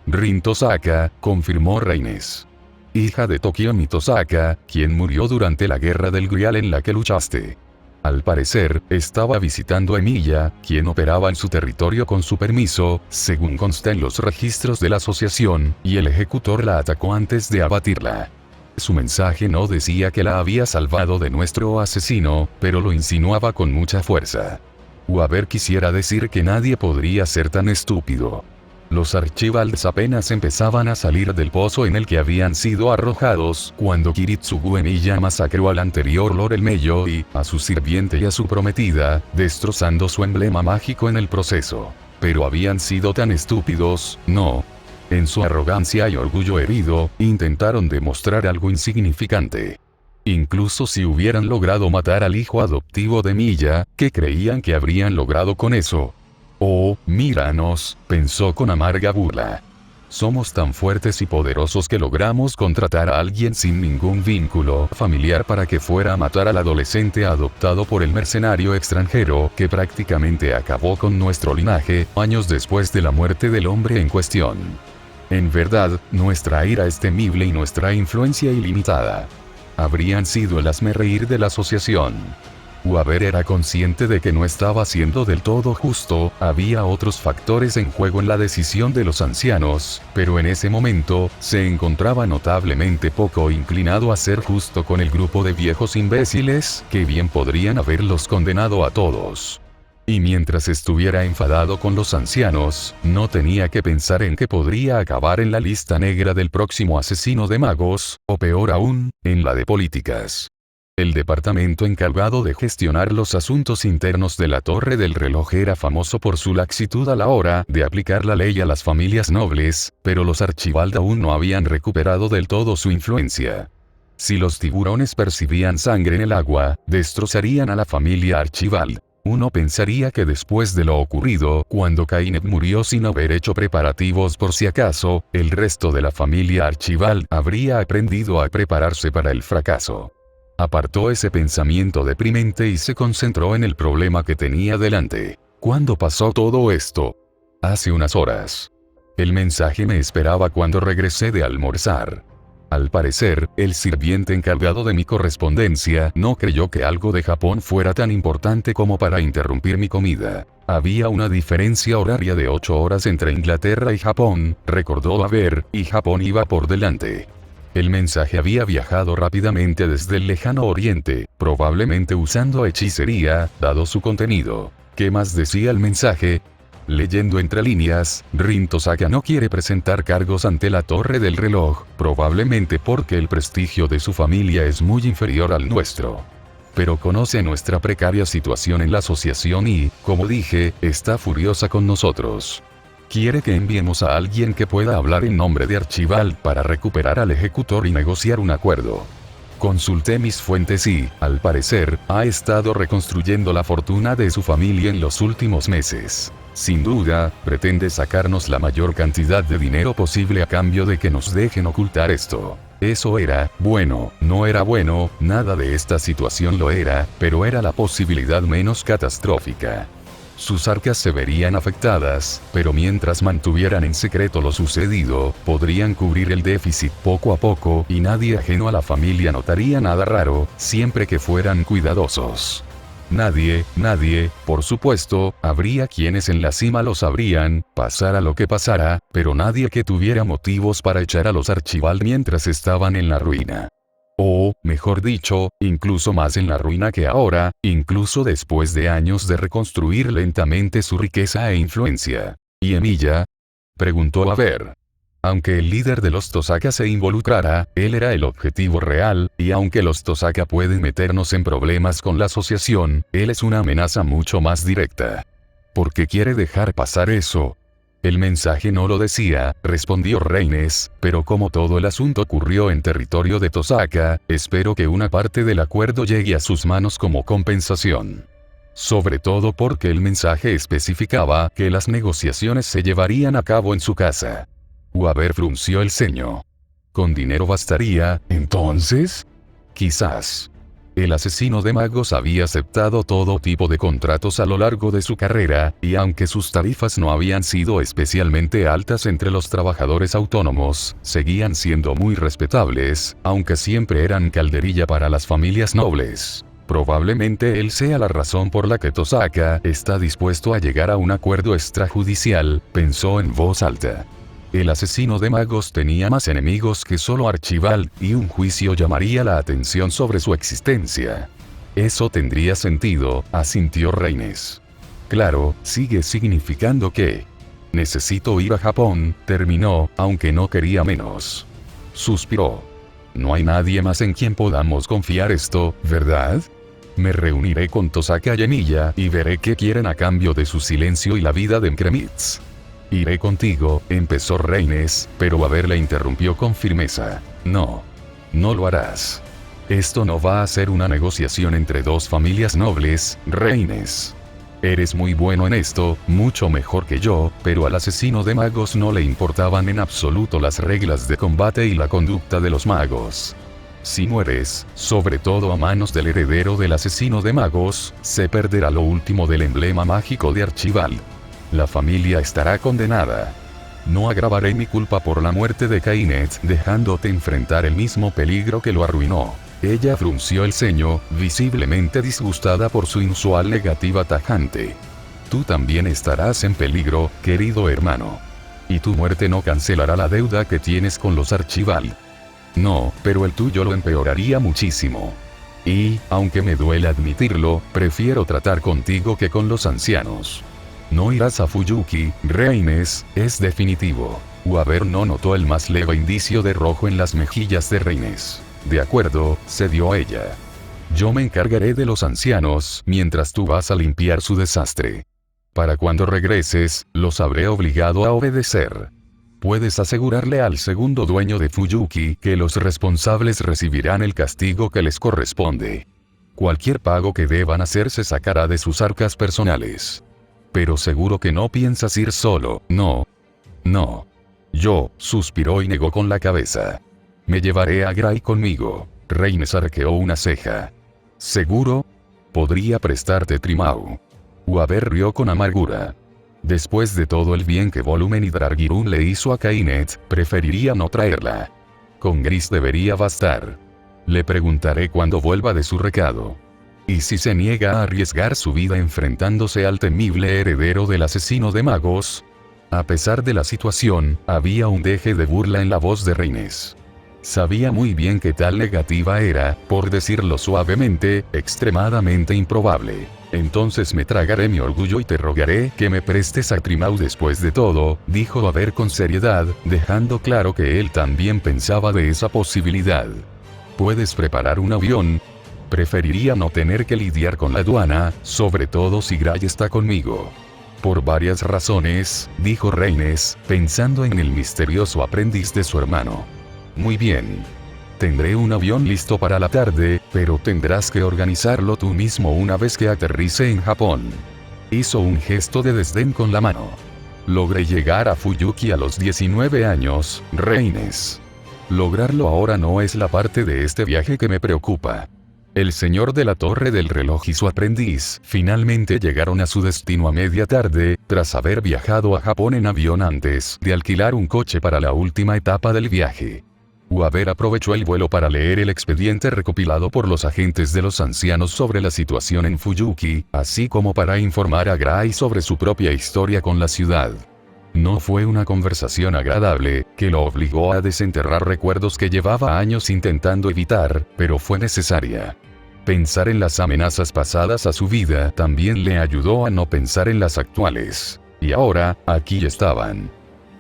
Speaker 1: Rin Tosaka, confirmó Reines. Hija de Tokiomi Tosaka, quien murió durante la guerra del Grial en la que luchaste. Al parecer, estaba visitando a Emilia, quien operaba en su territorio con su permiso, según consta en los registros de la asociación, y el ejecutor la atacó antes de abatirla. Su mensaje no decía que la había salvado de nuestro asesino, pero lo insinuaba con mucha fuerza. Weaver quisiera decir que nadie podría ser tan estúpido. Los Archibalds apenas empezaban a salir del pozo en el que habían sido arrojados cuando Kiritsugu Emiya masacró al anterior Lord Elmeyo y a su sirviente y a su prometida, destrozando su emblema mágico en el proceso. Pero habían sido tan estúpidos, ¿no? En su arrogancia y orgullo herido, intentaron demostrar algo insignificante. Incluso si hubieran logrado matar al hijo adoptivo de Miya, ¿qué creían que habrían logrado con eso? Oh, míranos, pensó con amarga burla. Somos tan fuertes y poderosos que logramos contratar a alguien sin ningún vínculo familiar para que fuera a matar al adolescente adoptado por el mercenario extranjero que prácticamente acabó con nuestro linaje, años después de la muerte del hombre en cuestión. En verdad, nuestra ira es temible y nuestra influencia ilimitada. Habrían sido el hazmerreír de la asociación. Weaver era consciente de que no estaba siendo del todo justo, había otros factores en juego en la decisión de los ancianos, pero en ese momento, se encontraba notablemente poco inclinado a ser justo con el grupo de viejos imbéciles, que bien podrían haberlos condenado a todos. Y mientras estuviera enfadado con los ancianos, no tenía que pensar en que podría acabar en la lista negra del próximo asesino de magos, o peor aún, en la de políticas. El departamento encargado de gestionar los asuntos internos de la Torre del Reloj era famoso por su laxitud a la hora de aplicar la ley a las familias nobles, pero los Archibald aún no habían recuperado del todo su influencia. Si los tiburones percibían sangre en el agua, destrozarían a la familia Archibald. Uno pensaría que después de lo ocurrido, cuando Kainet murió sin haber hecho preparativos por si acaso, el resto de la familia Archibald habría aprendido a prepararse para el fracaso. Apartó ese pensamiento deprimente y se concentró en el problema que tenía delante. ¿Cuándo pasó todo esto? Hace unas horas. El mensaje me esperaba cuando regresé de almorzar. Al parecer, el sirviente encargado de mi correspondencia no creyó que algo de Japón fuera tan importante como para interrumpir mi comida. Había una diferencia horaria de 8 horas entre Inglaterra y Japón, recordó Weaver, y Japón iba por delante. El mensaje había viajado rápidamente desde el lejano oriente, probablemente usando hechicería, dado su contenido. ¿Qué más decía el mensaje? Leyendo entre líneas, Rin Tosaka no quiere presentar cargos ante la Torre del Reloj, probablemente porque el prestigio de su familia es muy inferior al nuestro. Pero conoce nuestra precaria situación en la asociación y, como dije, está furiosa con nosotros. Quiere que enviemos a alguien que pueda hablar en nombre de Archibald para recuperar al ejecutor y negociar un acuerdo. Consulté mis fuentes y, al parecer, ha estado reconstruyendo la fortuna de su familia en los últimos meses. Sin duda, pretende sacarnos la mayor cantidad de dinero posible a cambio de que nos dejen ocultar esto. Eso era, bueno, no era bueno, nada de esta situación lo era, pero era la posibilidad menos catastrófica. Sus arcas se verían afectadas, pero mientras mantuvieran en secreto lo sucedido, podrían cubrir el déficit poco a poco y nadie ajeno a la familia notaría nada raro, siempre que fueran cuidadosos. Nadie, por supuesto, habría quienes en la cima lo sabrían, pasara lo que pasara, pero nadie que tuviera motivos para echar a los Archibald mientras estaban en la ruina. O, mejor dicho, incluso más en la ruina que ahora, incluso después de años de reconstruir lentamente su riqueza e influencia. ¿Y Emilia? Preguntó Weaver. Aunque el líder de los Tosaka se involucrara, él era el objetivo real, y aunque los Tosaka pueden meternos en problemas con la asociación, él es una amenaza mucho más directa. ¿Por qué quiere dejar pasar eso? El mensaje no lo decía, respondió Reines, pero como todo el asunto ocurrió en territorio de Tosaka, espero que una parte del acuerdo llegue a sus manos como compensación. Sobre todo porque el mensaje especificaba que las negociaciones se llevarían a cabo en su casa. Weaver frunció el ceño. ¿Con dinero bastaría, entonces? Quizás. El asesino de magos había aceptado todo tipo de contratos a lo largo de su carrera, y aunque sus tarifas no habían sido especialmente altas entre los trabajadores autónomos, seguían siendo muy respetables, aunque siempre eran calderilla para las familias nobles. Probablemente él sea la razón por la que Tosaka está dispuesto a llegar a un acuerdo extrajudicial, pensó en voz alta. El asesino de magos tenía más enemigos que solo Archibald, y un juicio llamaría la atención sobre su existencia. Eso tendría sentido, asintió Reines. Claro, sigue significando que necesito ir a Japón, terminó, aunque no quería menos. Suspiró. No hay nadie más en quien podamos confiar esto, ¿verdad? Me reuniré con Tosaka y Emilia y veré qué quieren a cambio de su silencio y la vida de Kremitz. Iré contigo, empezó Reines, pero Waber le interrumpió con firmeza. No. No lo harás. Esto no va a ser una negociación entre dos familias nobles, Reines. Eres muy bueno en esto, mucho mejor que yo, pero al asesino de magos no le importaban en absoluto las reglas de combate y la conducta de los magos. Si mueres, sobre todo a manos del heredero del asesino de magos, se perderá lo último del emblema mágico de Archibald. La familia estará condenada. No agravaré mi culpa por la muerte de Kainet, dejándote enfrentar el mismo peligro que lo arruinó. Ella frunció el ceño, visiblemente disgustada por su inusual negativa tajante. Tú también estarás en peligro, querido hermano. Y tu muerte no cancelará la deuda que tienes con los Archibald. No, pero el tuyo lo empeoraría muchísimo. Y, aunque me duele admitirlo, prefiero tratar contigo que con los ancianos. No irás a Fuyuki, Reines, es definitivo. Waber no notó el más leve indicio de rojo en las mejillas de Reines. De acuerdo, cedió ella. Yo me encargaré de los ancianos, mientras tú vas a limpiar su desastre. Para cuando regreses, los habré obligado a obedecer. Puedes asegurarle al segundo dueño de Fuyuki que los responsables recibirán el castigo que les corresponde. Cualquier pago que deban hacer se sacará de sus arcas personales. Pero seguro que no piensas ir solo, ¿no? No. Yo, suspiró y negó con la cabeza. Me llevaré a Gray conmigo. Reines arqueó una ceja. ¿Seguro? Podría prestarte Trimau. Waber rió con amargura. Después de todo el bien que Volumen y Dragirun le hizo a Kainet, preferiría no traerla. Con Gris debería bastar. Le preguntaré cuando vuelva de su recado. ¿Y si se niega a arriesgar su vida enfrentándose al temible heredero del asesino de magos? A pesar de la situación, había un deje de burla en la voz de Reines. Sabía muy bien que tal negativa era, por decirlo suavemente, extremadamente improbable. Entonces me tragaré mi orgullo y te rogaré que me prestes a Trimau después de todo, dijo Waber con seriedad, dejando claro que él también pensaba de esa posibilidad. ¿Puedes preparar un avión? Preferiría no tener que lidiar con la aduana, sobre todo si Gray está conmigo. Por varias razones, dijo Reines, pensando en el misterioso aprendiz de su hermano. Muy bien. Tendré un avión listo para la tarde, pero tendrás que organizarlo tú mismo una vez que aterrice en Japón. Hizo un gesto de desdén con la mano. Logré llegar a Fuyuki a los 19 años, Reines. Lograrlo ahora no es la parte de este viaje que me preocupa. El señor de la Torre del Reloj y su aprendiz finalmente llegaron a su destino a media tarde, tras haber viajado a Japón en avión antes de alquilar un coche para la última etapa del viaje. Waber aprovechó el vuelo para leer el expediente recopilado por los agentes de los ancianos sobre la situación en Fuyuki, así como para informar a Gray sobre su propia historia con la ciudad. No fue una conversación agradable, que lo obligó a desenterrar recuerdos que llevaba años intentando evitar, pero fue necesaria. Pensar en las amenazas pasadas a su vida también le ayudó a no pensar en las actuales. Y ahora, aquí estaban.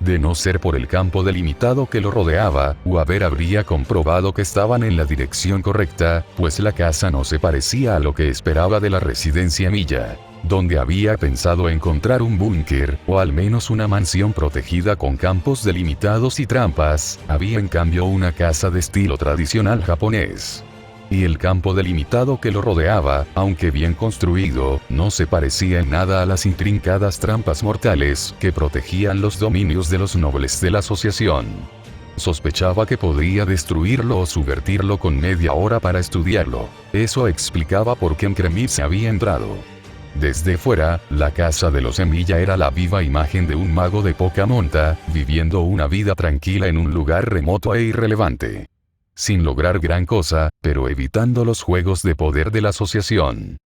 Speaker 1: De no ser por el campo delimitado que lo rodeaba, Waber habría comprobado que estaban en la dirección correcta, pues la casa no se parecía a lo que esperaba de la residencia Milla, donde había pensado encontrar un búnker, o al menos una mansión protegida con campos delimitados y trampas. Había en cambio una casa de estilo tradicional japonés. Y el campo delimitado que lo rodeaba, aunque bien construido, no se parecía en nada a las intrincadas trampas mortales que protegían los dominios de los nobles de la asociación. Sospechaba que podría destruirlo o subvertirlo con media hora para estudiarlo. Eso explicaba por qué en Kremitz se había entrado. Desde fuera, la casa de los Emilia era la viva imagen de un mago de poca monta, viviendo una vida tranquila en un lugar remoto e irrelevante. Sin lograr gran cosa, pero evitando los juegos de poder de la asociación.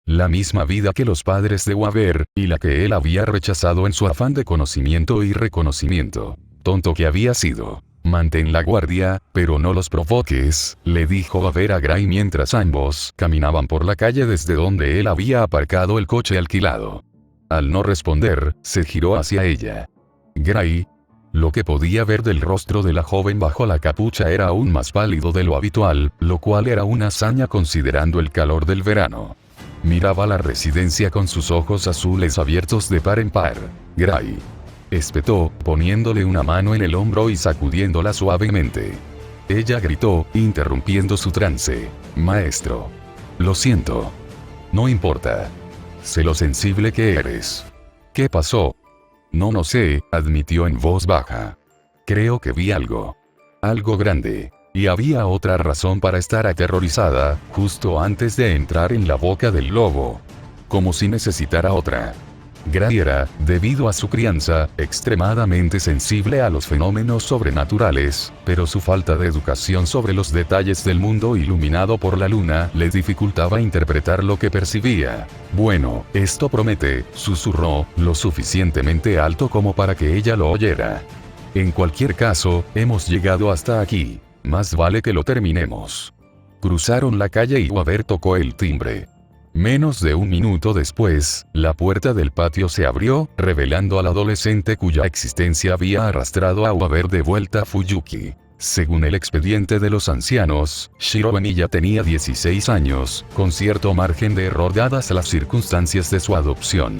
Speaker 1: La misma vida que los padres de Waver, y la que él había rechazado en su afán de conocimiento y reconocimiento. Tonto que había sido. Mantén la guardia, pero no los provoques, le dijo Waver a Gray mientras ambos caminaban por la calle desde donde él había aparcado el coche alquilado. Al no responder, se giró hacia ella. Gray. Lo que podía ver del rostro de la joven bajo la capucha era aún más pálido de lo habitual, lo cual era una hazaña considerando el calor del verano. Miraba la residencia con sus ojos azules abiertos de par en par. Gray. Espetó, poniéndole una mano en el hombro y sacudiéndola suavemente. Ella gritó, interrumpiendo su trance. Maestro. Lo siento. No importa. Sé lo sensible que eres. ¿Qué pasó? No sé, admitió en voz baja. Creo que vi algo. Algo grande. Y había otra razón para estar aterrorizada, justo antes de entrar en la boca del lobo. Como si necesitara otra. Gray era, debido a su crianza, extremadamente sensible a los fenómenos sobrenaturales, pero su falta de educación sobre los detalles del mundo iluminado por la luna le dificultaba interpretar lo que percibía. Bueno, esto promete, susurró, lo suficientemente alto como para que ella lo oyera. En cualquier caso, hemos llegado hasta aquí. Más vale que lo terminemos. Cruzaron la calle y Waver tocó el timbre. Menos de un minuto después, la puerta del patio se abrió, revelando al adolescente cuya existencia había arrastrado a Waver de vuelta a Fuyuki. Según el expediente de los ancianos, Shiro Emiya tenía 16 años, con cierto margen de error dadas las circunstancias de su adopción.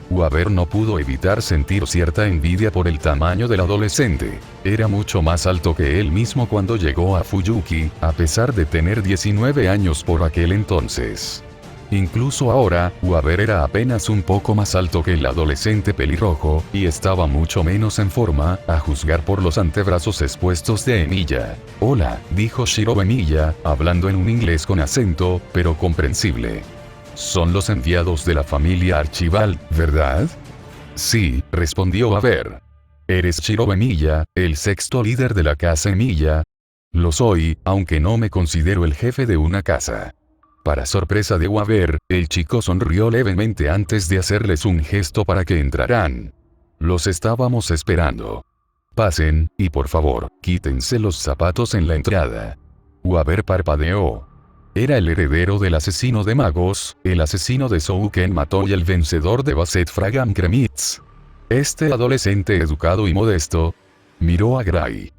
Speaker 1: Waver no pudo evitar sentir cierta envidia por el tamaño del adolescente. Era mucho más alto que él mismo cuando llegó a Fuyuki, a pesar de tener 19 años por aquel entonces. Incluso ahora, Waver era apenas un poco más alto que el adolescente pelirrojo, y estaba mucho menos en forma, a juzgar por los antebrazos expuestos de Emiya. Hola, dijo Shiro Emiya, hablando en un inglés con acento, pero comprensible. Son los enviados de la familia Archibald, ¿verdad? Sí, respondió Waver. ¿Eres Shiro Emiya, el sexto líder de la casa Emiya? Lo soy, aunque no me considero el jefe de una casa. Para sorpresa de Waver, el chico sonrió levemente antes de hacerles un gesto para que entraran. Los estábamos esperando. Pasen, y por favor, quítense los zapatos en la entrada. Waver parpadeó. Era el heredero del asesino de magos, el asesino de Souken Mató y el vencedor de Basset Fragam Kremitz. Este adolescente educado y modesto miró a Gray.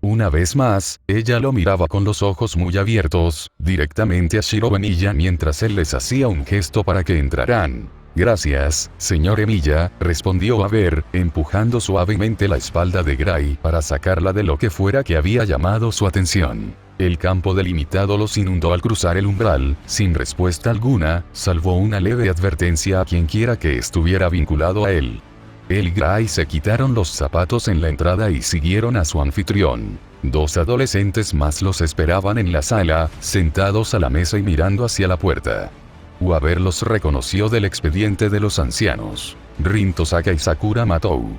Speaker 1: Una vez más, ella lo miraba con los ojos muy abiertos, directamente a Shiro Emiya mientras él les hacía un gesto para que entraran. Gracias, señor Emiya, respondió Waver, empujando suavemente la espalda de Gray para sacarla de lo que fuera que había llamado su atención. El campo delimitado los inundó al cruzar el umbral, sin respuesta alguna, salvo una leve advertencia a quienquiera que estuviera vinculado a él. Él y Gray se quitaron los zapatos en la entrada y siguieron a su anfitrión. Dos adolescentes más los esperaban en la sala, sentados a la mesa y mirando hacia la puerta. Waver los reconoció del expediente de los ancianos. Rin Tosaka y Sakura Matou.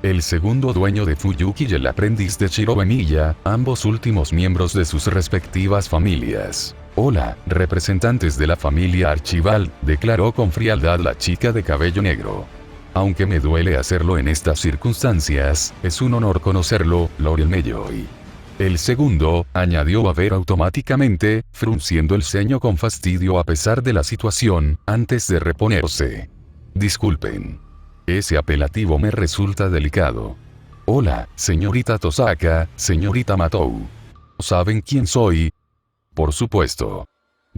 Speaker 1: El segundo dueño de Fuyuki y el aprendiz de Shiro Emiya, ambos últimos miembros de sus respectivas familias. Hola, representantes de la familia Archibald, declaró con frialdad la chica de cabello negro. Aunque me duele hacerlo en estas circunstancias, es un honor conocerlo, Lord Melloy. El segundo, añadió Waver automáticamente, frunciendo el ceño con fastidio a pesar de la situación, antes de reponerse. Disculpen. Ese apelativo me resulta delicado. Hola, señorita Tosaka, señorita Matou. ¿Saben quién soy? Por supuesto.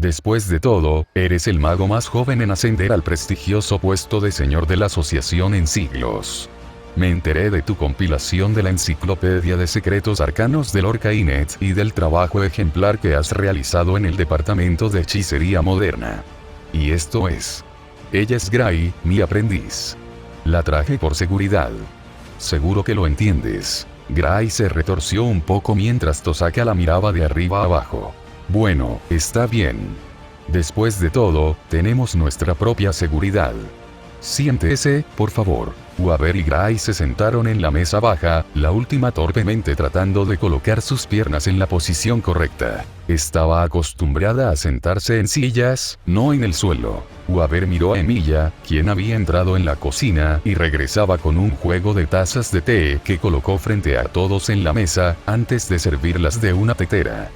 Speaker 1: Después de todo, eres el mago más joven en ascender al prestigioso puesto de señor de la asociación en siglos. Me enteré de tu compilación de la enciclopedia de secretos arcanos de Lord Kainet y del trabajo ejemplar que has realizado en el departamento de hechicería moderna. Y esto es. Ella es Gray, mi aprendiz. La traje por seguridad. Seguro que lo entiendes. Gray se retorció un poco mientras Tosaka la miraba de arriba abajo. Bueno, está bien. Después de todo, tenemos nuestra propia seguridad. Siéntese, por favor. Uaber y Gray se sentaron en la mesa baja, la última torpemente tratando de colocar sus piernas en la posición correcta. Estaba acostumbrada a sentarse en sillas, no en el suelo. Uaber miró a Emilia, quien había entrado en la cocina y regresaba con un juego de tazas de té que colocó frente a todos en la mesa, antes de servirlas de una tetera.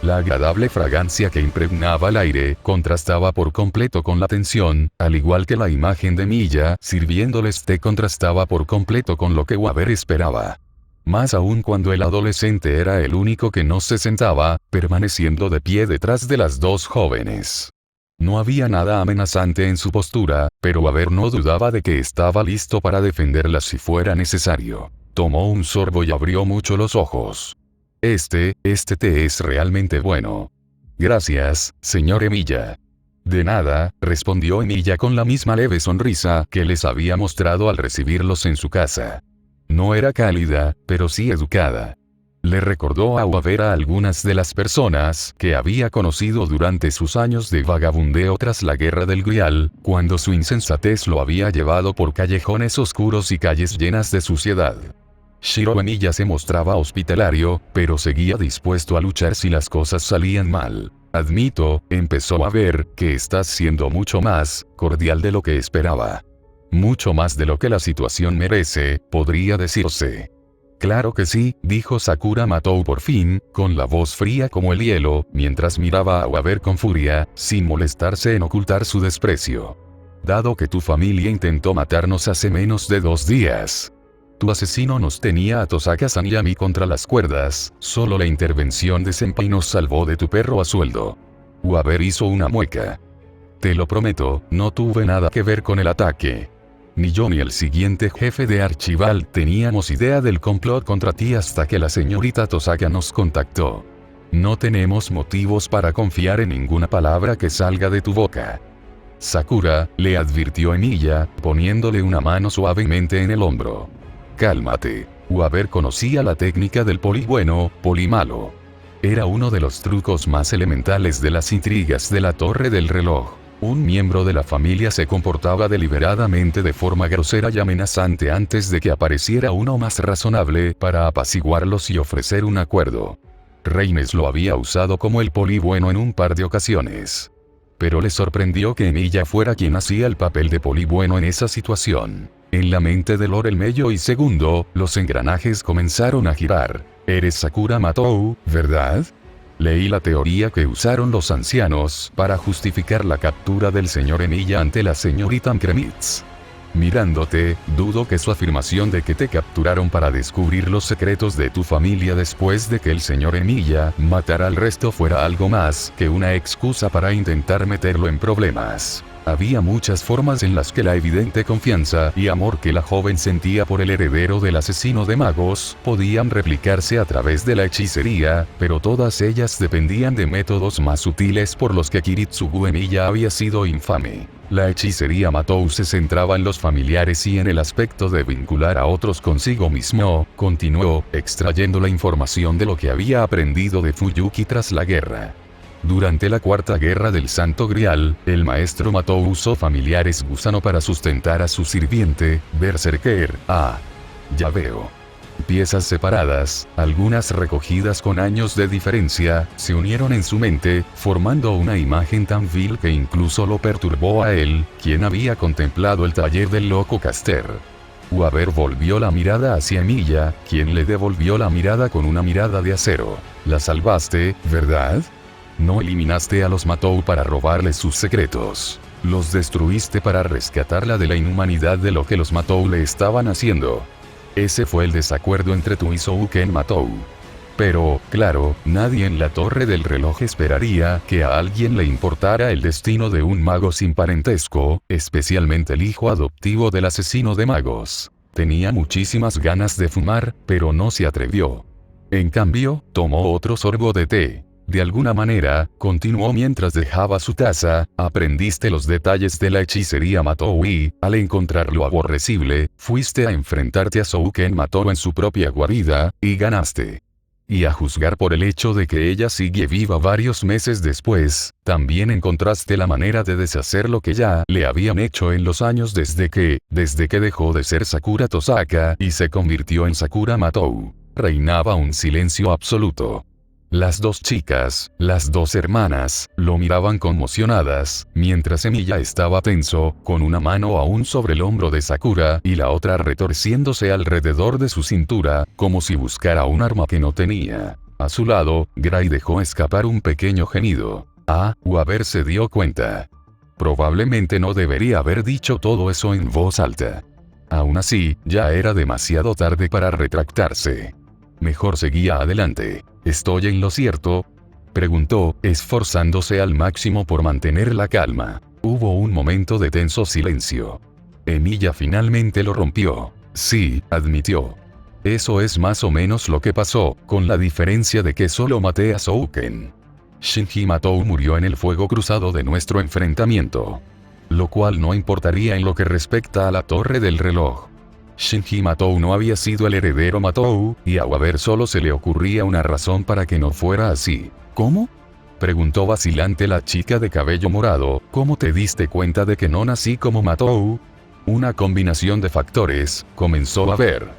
Speaker 1: La agradable fragancia que impregnaba el aire contrastaba por completo con la tensión, al igual que la imagen de Emilia sirviéndoles té contrastaba por completo con lo que Uaber esperaba. Más aún cuando el adolescente era el único que no se sentaba, permaneciendo de pie detrás de las dos jóvenes. No había nada amenazante en su postura, pero Uaber no dudaba de que estaba listo para defenderla si fuera necesario. Tomó un sorbo y abrió mucho los ojos. Este té es realmente bueno. Gracias, señor Emilia. De nada, respondió Emilia con la misma leve sonrisa que les había mostrado al recibirlos en su casa. No era cálida, pero sí educada. Le recordó a Uaber a algunas de las personas que había conocido durante sus años de vagabundeo tras la Guerra del Grial, cuando su insensatez lo había llevado por callejones oscuros y calles llenas de suciedad. Shiro Emilia se mostraba hospitalario, pero seguía dispuesto a luchar si las cosas salían mal. Admito, empezó a ver, que estás siendo mucho más cordial de lo que esperaba. Mucho más de lo que la situación merece, podría decirse. Claro que sí, dijo Sakura Matou por fin, con la voz fría como el hielo, mientras miraba a Uaber con furia, sin molestarse en ocultar su desprecio. Dado que tu familia intentó matarnos hace menos de 2 días. Tu asesino nos tenía a Tosaka-san y a mí contra las cuerdas, solo la intervención de Senpai nos salvó de tu perro a sueldo. Uaber hizo una mueca. Te lo prometo, no tuve nada que ver con el ataque. Ni yo ni el siguiente jefe de Archival teníamos idea del complot contra ti hasta que la señorita Tosaka nos contactó. No tenemos motivos para confiar en ninguna palabra que salga de tu boca. Sakura, le advirtió Emilia, poniéndole una mano suavemente en el hombro. Cálmate. Uaber conocía la técnica del poli bueno, poli malo. Era uno de los trucos más elementales de las intrigas de la Torre del Reloj. Un miembro de la familia se comportaba deliberadamente de forma grosera y amenazante antes de que apareciera uno más razonable para apaciguarlos y ofrecer un acuerdo. Reines lo había usado como el poli bueno en un par de ocasiones. Pero le sorprendió que Emilia fuera quien hacía el papel de poli bueno en esa situación. En la mente de Lord el Mello y Segundo, los engranajes comenzaron a girar. Eres Sakura Matou, ¿verdad? Leí la teoría que usaron los ancianos para justificar la captura del señor Emilia ante la señorita Kremitz. Mirándote, dudo que su afirmación de que te capturaron para descubrir los secretos de tu familia después de que el señor Emilia matara al resto fuera algo más que una excusa para intentar meterlo en problemas. Había muchas formas en las que la evidente confianza y amor que la joven sentía por el heredero del asesino de magos podían replicarse a través de la hechicería, pero todas ellas dependían de métodos más sutiles por los que Kiritsugu Emilia había sido infame. La hechicería Matou se centraba en los familiares y en el aspecto de vincular a otros consigo mismo, continuó, extrayendo la información de lo que había aprendido de Fuyuki tras la guerra. Durante la Cuarta Guerra del Santo Grial, el maestro Matou usó familiares gusano para sustentar a su sirviente, Berserker. Ya veo. Piezas separadas, algunas recogidas con años de diferencia, se unieron en su mente, formando una imagen tan vil que incluso lo perturbó a él, quien había contemplado el taller del loco Caster. Uaber volvió la mirada hacia Emilia, quien le devolvió la mirada con una mirada de acero. La salvaste, ¿verdad? No eliminaste a los Matou para robarle sus secretos. Los destruiste para rescatarla de la inhumanidad de lo que los Matou le estaban haciendo. Ese fue el desacuerdo entre tú y Souken Matou. Pero, claro, nadie en la Torre del Reloj esperaría que a alguien le importara el destino de un mago sin parentesco, especialmente el hijo adoptivo del asesino de magos. Tenía muchísimas ganas de fumar, pero no se atrevió. En cambio, tomó otro sorbo de té. De alguna manera, continuó mientras dejaba su taza, aprendiste los detalles de la hechicería Matou y, al encontrarlo aborrecible, fuiste a enfrentarte a Souken Matou en su propia guarida, y ganaste. Y a juzgar por el hecho de que ella sigue viva varios meses después, también encontraste la manera de deshacer lo que ya le habían hecho en los años desde que dejó de ser Sakura Tosaka y se convirtió en Sakura Matou. Reinaba un silencio absoluto. Las dos chicas, las dos hermanas, lo miraban conmocionadas, mientras Emilia estaba tenso, con una mano aún sobre el hombro de Sakura y la otra retorciéndose alrededor de su cintura, como si buscara un arma que no tenía. A su lado, Gray dejó escapar un pequeño gemido. Waver se dio cuenta. Probablemente no debería haber dicho todo eso en voz alta. Aún así, ya era demasiado tarde para retractarse. Mejor seguía adelante. ¿Estoy en lo cierto?, preguntó, esforzándose al máximo por mantener la calma. Hubo un momento de tenso silencio. Emilia finalmente lo rompió. Sí, admitió. Eso es más o menos lo que pasó, con la diferencia de que solo maté a Souken. Shinji Matou murió en el fuego cruzado de nuestro enfrentamiento. Lo cual no importaría en lo que respecta a la torre del reloj. Shinji Matou no había sido el heredero Matou, y a Waver solo se le ocurría una razón para que no fuera así. ¿Cómo?, preguntó vacilante la chica de cabello morado. ¿Cómo te diste cuenta de que no nací como Matou? Una combinación de factores, comenzó Waver.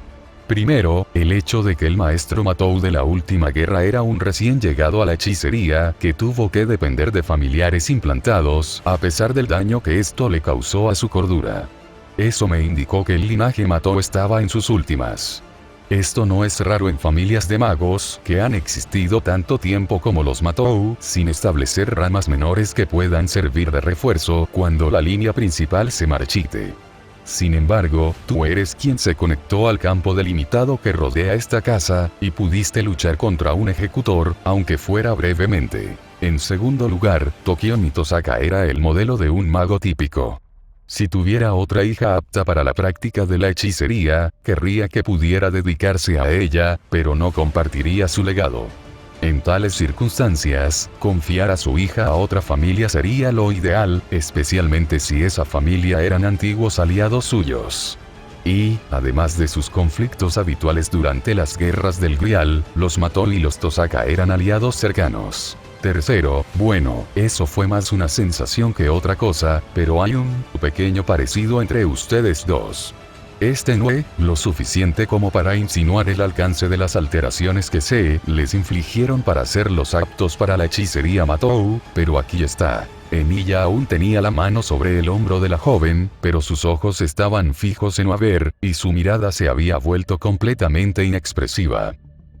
Speaker 1: Primero, el hecho de que el maestro Matou de la última guerra era un recién llegado a la hechicería, que tuvo que depender de familiares implantados, a pesar del daño que esto le causó a su cordura. Eso me indicó que el linaje Matou estaba en sus últimas. Esto no es raro en familias de magos que han existido tanto tiempo como los Matou, sin establecer ramas menores que puedan servir de refuerzo cuando la línea principal se marchite. Sin embargo, tú eres quien se conectó al campo delimitado que rodea esta casa, y pudiste luchar contra un ejecutor, aunque fuera brevemente. En segundo lugar, Tokio Tosaka era el modelo de un mago típico. Si tuviera otra hija apta para la práctica de la hechicería, querría que pudiera dedicarse a ella, pero no compartiría su legado. En tales circunstancias, confiar a su hija a otra familia sería lo ideal, especialmente si esa familia eran antiguos aliados suyos. Y, además de sus conflictos habituales durante las guerras del Grial, los Matou y los Tosaka eran aliados cercanos. Tercero, bueno, eso fue más una sensación que otra cosa, pero hay un pequeño parecido entre ustedes dos. Este no es lo suficiente como para insinuar el alcance de las alteraciones que se les infligieron para hacerlos aptos para la hechicería Matou, pero aquí está. Emilia aún tenía la mano sobre el hombro de la joven, pero sus ojos estaban fijos en Waver, y su mirada se había vuelto completamente inexpresiva.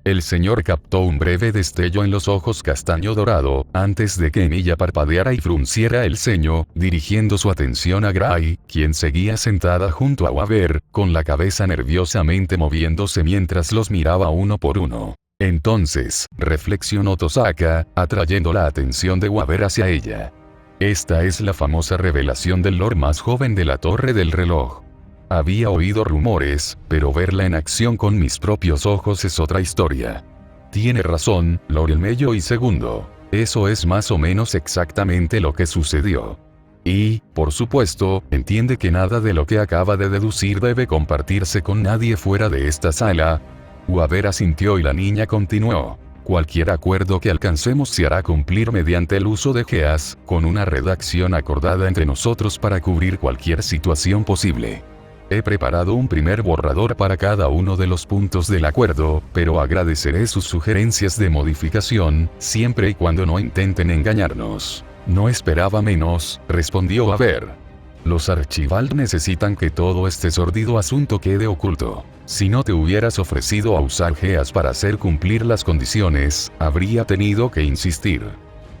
Speaker 1: El señor captó un breve destello en los ojos castaño dorado, antes de que Emilia parpadeara y frunciera el ceño, dirigiendo su atención a Gray, quien seguía sentada junto a Waver, con la cabeza nerviosamente moviéndose mientras los miraba uno por uno. Entonces, reflexionó Tosaka, atrayendo la atención de Waver hacia ella. Esta es la famosa revelación del Lord más joven de la Torre del Reloj. Había oído rumores, pero verla en acción con mis propios ojos es otra historia. Tiene razón, Lord Mello y segundo. Eso es más o menos exactamente lo que sucedió. Y, por supuesto, entiende que nada de lo que acaba de deducir debe compartirse con nadie fuera de esta sala. Waver asintió y la niña continuó. Cualquier acuerdo que alcancemos se hará cumplir mediante el uso de geas, con una redacción acordada entre nosotros para cubrir cualquier situación posible. He preparado un primer borrador para cada uno de los puntos del acuerdo, pero agradeceré sus sugerencias de modificación, siempre y cuando no intenten engañarnos. No esperaba menos, respondió Waver. Los Archibald necesitan que todo este sórdido asunto quede oculto. Si no te hubieras ofrecido a usar geas para hacer cumplir las condiciones, habría tenido que insistir.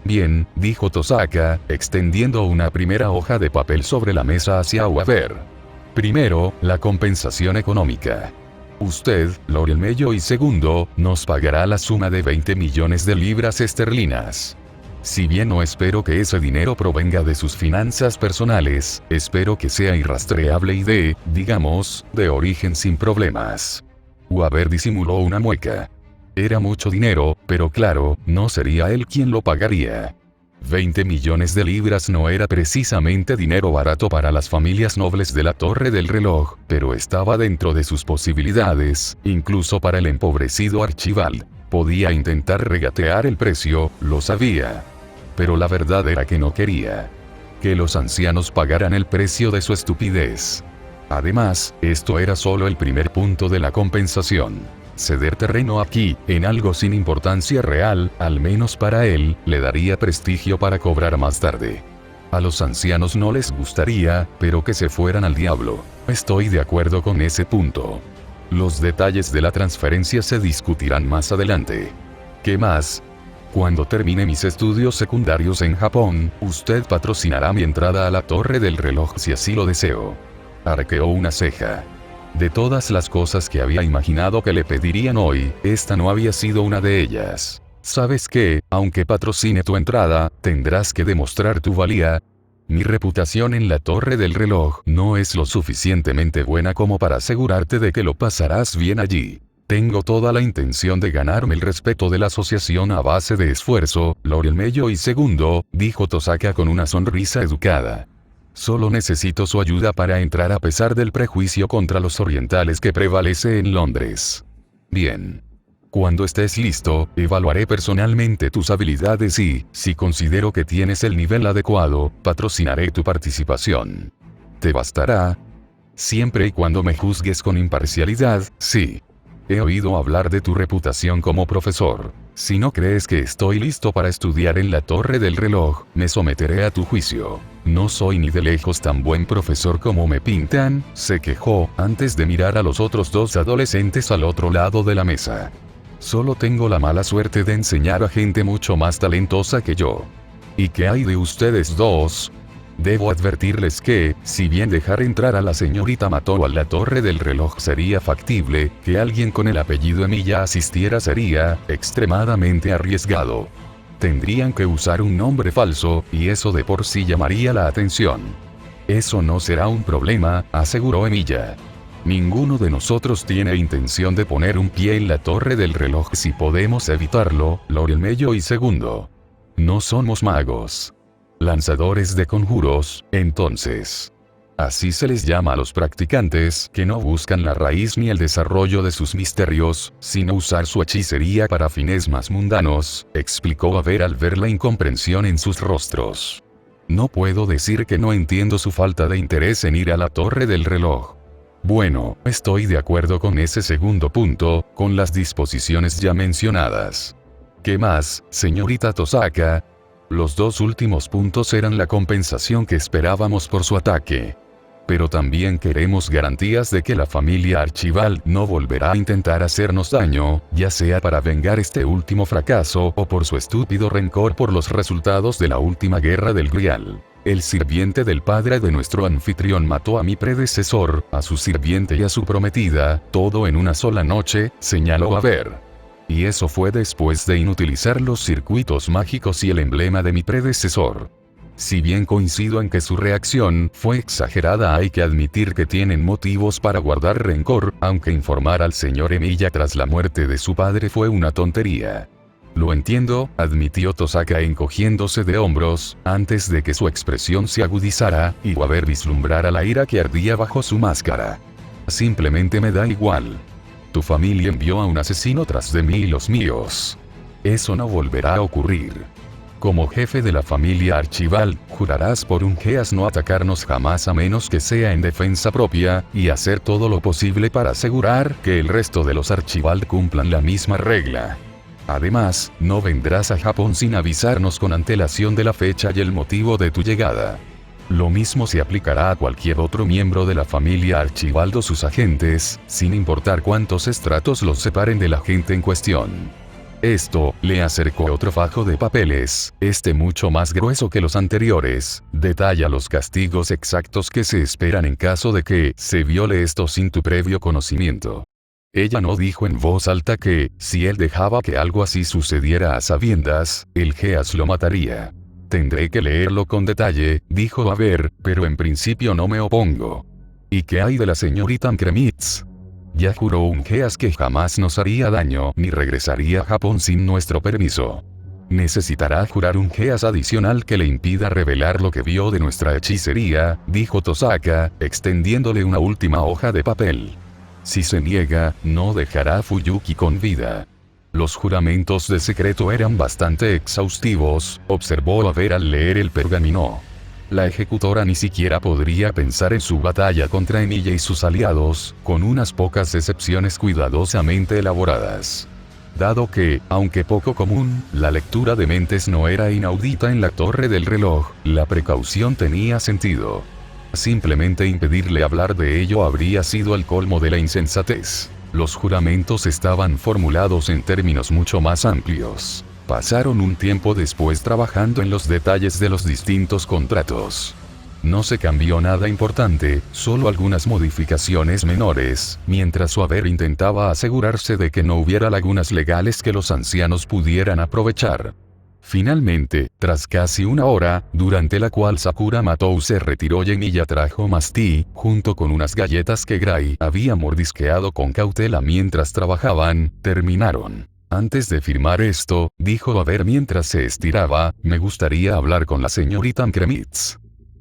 Speaker 1: Bien, dijo Tosaka, extendiendo una primera hoja de papel sobre la mesa hacia Waver. Primero, la compensación económica. Usted, Lord Mello y segundo, nos pagará la suma de 20 millones de libras esterlinas. Si bien no espero que ese dinero provenga de sus finanzas personales, espero que sea irrastreable y digamos, de origen sin problemas. Waver disimuló una mueca. Era mucho dinero, pero claro, no sería él quien lo pagaría. 20 millones de libras no era precisamente dinero barato para las familias nobles de la Torre del Reloj, pero estaba dentro de sus posibilidades, incluso para el empobrecido Archibald. Podía intentar regatear el precio, lo sabía. Pero la verdad era que no quería que los ancianos pagaran el precio de su estupidez. Además, esto era solo el primer punto de la compensación. Ceder terreno aquí, en algo sin importancia real, al menos para él, le daría prestigio para cobrar más tarde. A los ancianos no les gustaría, pero que se fueran al diablo. Estoy de acuerdo con ese punto. Los detalles de la transferencia se discutirán más adelante. ¿Qué más? Cuando termine mis estudios secundarios en Japón, usted patrocinará mi entrada a la Torre del Reloj si así lo deseo. Arqueó una ceja. De todas las cosas que había imaginado que le pedirían hoy, esta no había sido una de ellas. ¿Sabes qué? Aunque patrocine tu entrada, tendrás que demostrar tu valía. Mi reputación en la Torre del Reloj no es lo suficientemente buena como para asegurarte de que lo pasarás bien allí. Tengo toda la intención de ganarme el respeto de la asociación a base de esfuerzo, Lord Mello y segundo, dijo Tosaka con una sonrisa educada. Solo necesito su ayuda para entrar a pesar del prejuicio contra los orientales que prevalece en Londres. Bien. Cuando estés listo, evaluaré personalmente tus habilidades y, si considero que tienes el nivel adecuado, patrocinaré tu participación. ¿Te bastará? Siempre y cuando me juzgues con imparcialidad, sí. He oído hablar de tu reputación como profesor. Si no crees que estoy listo para estudiar en la Torre del Reloj, me someteré a tu juicio. No soy ni de lejos tan buen profesor como me pintan, se quejó, antes de mirar a los otros dos adolescentes al otro lado de la mesa. Solo tengo la mala suerte de enseñar a gente mucho más talentosa que yo. ¿Y qué hay de ustedes dos? Debo advertirles que, si bien dejar entrar a la señorita Mato a la Torre del Reloj sería factible, que alguien con el apellido Emilia asistiera sería extremadamente arriesgado. Tendrían que usar un nombre falso, y eso de por sí llamaría la atención. Eso no será un problema, aseguró Emilia. Ninguno de nosotros tiene intención de poner un pie en la Torre del Reloj si podemos evitarlo, Lord Mello y segundo. No somos magos. Lanzadores de conjuros, entonces. Así se les llama a los practicantes que no buscan la raíz ni el desarrollo de sus misterios, sino usar su hechicería para fines más mundanos, explicó Aver al ver la incomprensión en sus rostros. No puedo decir que no entiendo su falta de interés en ir a la Torre del Reloj. Bueno, estoy de acuerdo con ese segundo punto, con las disposiciones ya mencionadas. ¿Qué más, señorita Tosaka? Los dos últimos puntos eran la compensación que esperábamos por su ataque. Pero también queremos garantías de que la familia Archibald no volverá a intentar hacernos daño, ya sea para vengar este último fracaso o por su estúpido rencor por los resultados de la última guerra del Grial. El sirviente del padre de nuestro anfitrión mató a mi predecesor, a su sirviente y a su prometida, todo en una sola noche, señaló Aver. Y eso fue después de inutilizar los circuitos mágicos y el emblema de mi predecesor. Si bien coincido en que su reacción fue exagerada, hay que admitir que tienen motivos para guardar rencor, aunque informar al señor Emilia tras la muerte de su padre fue una tontería. Lo entiendo, admitió Tosaka encogiéndose de hombros, antes de que su expresión se agudizara, y Waver vislumbrara la ira que ardía bajo su máscara. Simplemente me da igual. Tu familia envió a un asesino tras de mí y los míos. Eso no volverá a ocurrir. Como jefe de la familia Archibald, jurarás por un Geas no atacarnos jamás a menos que sea en defensa propia, y hacer todo lo posible para asegurar que el resto de los Archibald cumplan la misma regla. Además, no vendrás a Japón sin avisarnos con antelación de la fecha y el motivo de tu llegada. Lo mismo se aplicará a cualquier otro miembro de la familia Archibald o sus agentes, sin importar cuántos estratos los separen de la gente en cuestión. Esto, le acercó otro fajo de papeles, mucho más grueso que los anteriores, detalla los castigos exactos que se esperan en caso de que se viole esto sin tu previo conocimiento. Ella no dijo en voz alta que, si él dejaba que algo así sucediera a sabiendas, el Geas lo mataría. Tendré que leerlo con detalle, dijo Aver, pero en principio no me opongo. ¿Y qué hay de la señorita Kremitz? Ya juró Ungeas que jamás nos haría daño ni regresaría a Japón sin nuestro permiso. Necesitará jurar un geas adicional que le impida revelar lo que vio de nuestra hechicería, dijo Tosaka, extendiéndole una última hoja de papel. Si se niega, no dejará a Fuyuki con vida. Los juramentos de secreto eran bastante exhaustivos, observó Aver al leer el pergamino. La ejecutora ni siquiera podría pensar en su batalla contra Emilia y sus aliados, con unas pocas excepciones cuidadosamente elaboradas. Dado que, aunque poco común, la lectura de mentes no era inaudita en la torre del reloj, la precaución tenía sentido. Simplemente impedirle hablar de ello habría sido el colmo de la insensatez. Los juramentos estaban formulados en términos mucho más amplios. Pasaron un tiempo después trabajando en los detalles de los distintos contratos. No se cambió nada importante, solo algunas modificaciones menores, mientras Aver intentaba asegurarse de que no hubiera lagunas legales que los ancianos pudieran aprovechar. Finalmente, tras casi una hora, durante la cual Sakura Matou se retiró y Emilia trajo más té, junto con unas galletas que Gray había mordisqueado con cautela mientras trabajaban, terminaron. Antes de firmar esto, dijo Aver mientras se estiraba, me gustaría hablar con la señorita Kremitz.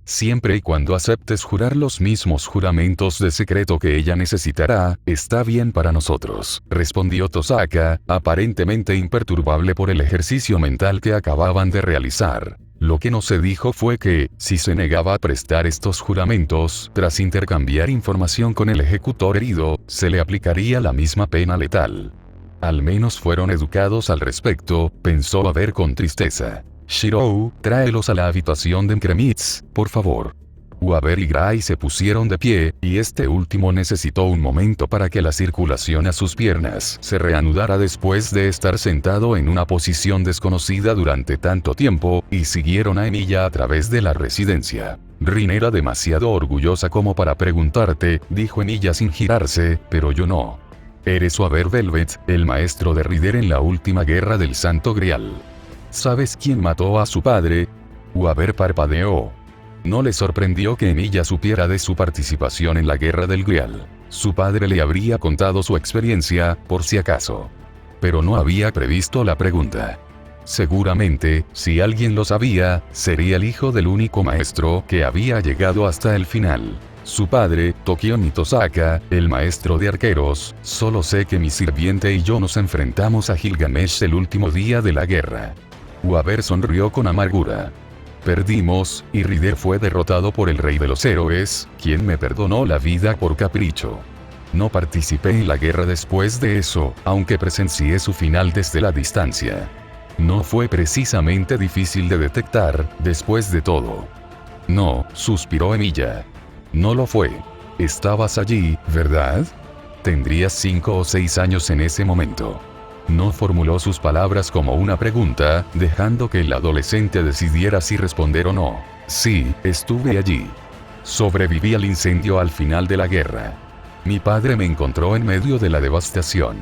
Speaker 1: Siempre y cuando aceptes jurar los mismos juramentos de secreto que ella necesitará, está bien para nosotros, respondió Tosaka, aparentemente imperturbable por el ejercicio mental que acababan de realizar. Lo que no se dijo fue que, si se negaba a prestar estos juramentos, tras intercambiar información con el ejecutor herido, se le aplicaría la misma pena letal. Al menos fueron educados al respecto, pensó Aver con tristeza. Shirou, tráelos a la habitación de Kremitz, por favor. Aver y Gray se pusieron de pie, y este último necesitó un momento para que la circulación a sus piernas se reanudara después de estar sentado en una posición desconocida durante tanto tiempo, y siguieron a Emilia a través de la residencia. Rin era demasiado orgullosa como para preguntarte, dijo Emilia sin girarse, pero yo no. Eres Aver Velvet, el maestro de Rider en la última guerra del Santo Grial. ¿Sabes quién mató a su padre? Aver parpadeó. No le sorprendió que Emilia supiera de su participación en la guerra del Grial. Su padre le habría contado su experiencia, por si acaso. Pero no había previsto la pregunta. Seguramente, si alguien lo sabía, sería el hijo del único maestro que había llegado hasta el final. Su padre, Tokion Tosaka, el maestro de arqueros, solo sé que mi sirviente y yo nos enfrentamos a Gilgamesh el último día de la guerra. Aver sonrió con amargura. Perdimos, y Rider fue derrotado por el rey de los héroes, quien me perdonó la vida por capricho. No participé en la guerra después de eso, aunque presencié su final desde la distancia. No fue precisamente difícil de detectar, después de todo. No, suspiró Emilia. No lo fue. Estabas allí, ¿verdad? Tendrías 5 o 6 años en ese momento. No formuló sus palabras como una pregunta, dejando que el adolescente decidiera si responder o no. Sí, estuve allí. Sobreviví al incendio al final de la guerra. Mi padre me encontró en medio de la devastación.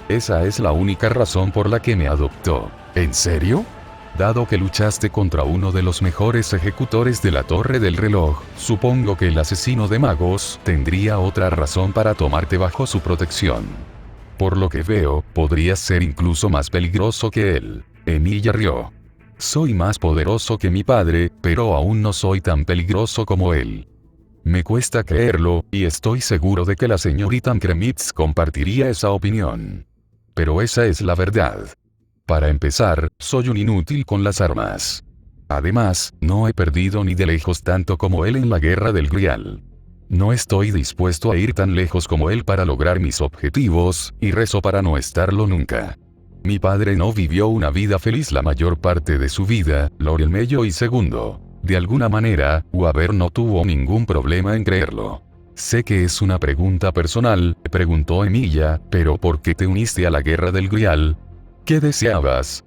Speaker 1: Esa es la única razón por la que me adoptó. ¿En serio? Dado que luchaste contra uno de los mejores ejecutores de la Torre del Reloj, supongo que el asesino de magos tendría otra razón para tomarte bajo su protección. Por lo que veo, podrías ser incluso más peligroso que él. Emilia rió. Soy más poderoso que mi padre, pero aún no soy tan peligroso como él. Me cuesta creerlo, y estoy seguro de que la señorita Kremitz compartiría esa opinión. Pero esa es la verdad. Para empezar, soy un inútil con las armas. Además, no he perdido ni de lejos tanto como él en la guerra del Grial. No estoy dispuesto a ir tan lejos como él para lograr mis objetivos, y rezo para no estarlo nunca. Mi padre no vivió una vida feliz la mayor parte de su vida, Laurel Mello y segundo. De alguna manera, Aver no tuvo ningún problema en creerlo. Sé que es una pregunta personal, preguntó Emilia, pero ¿por qué te uniste a la guerra del Grial? ¿Qué deseabas?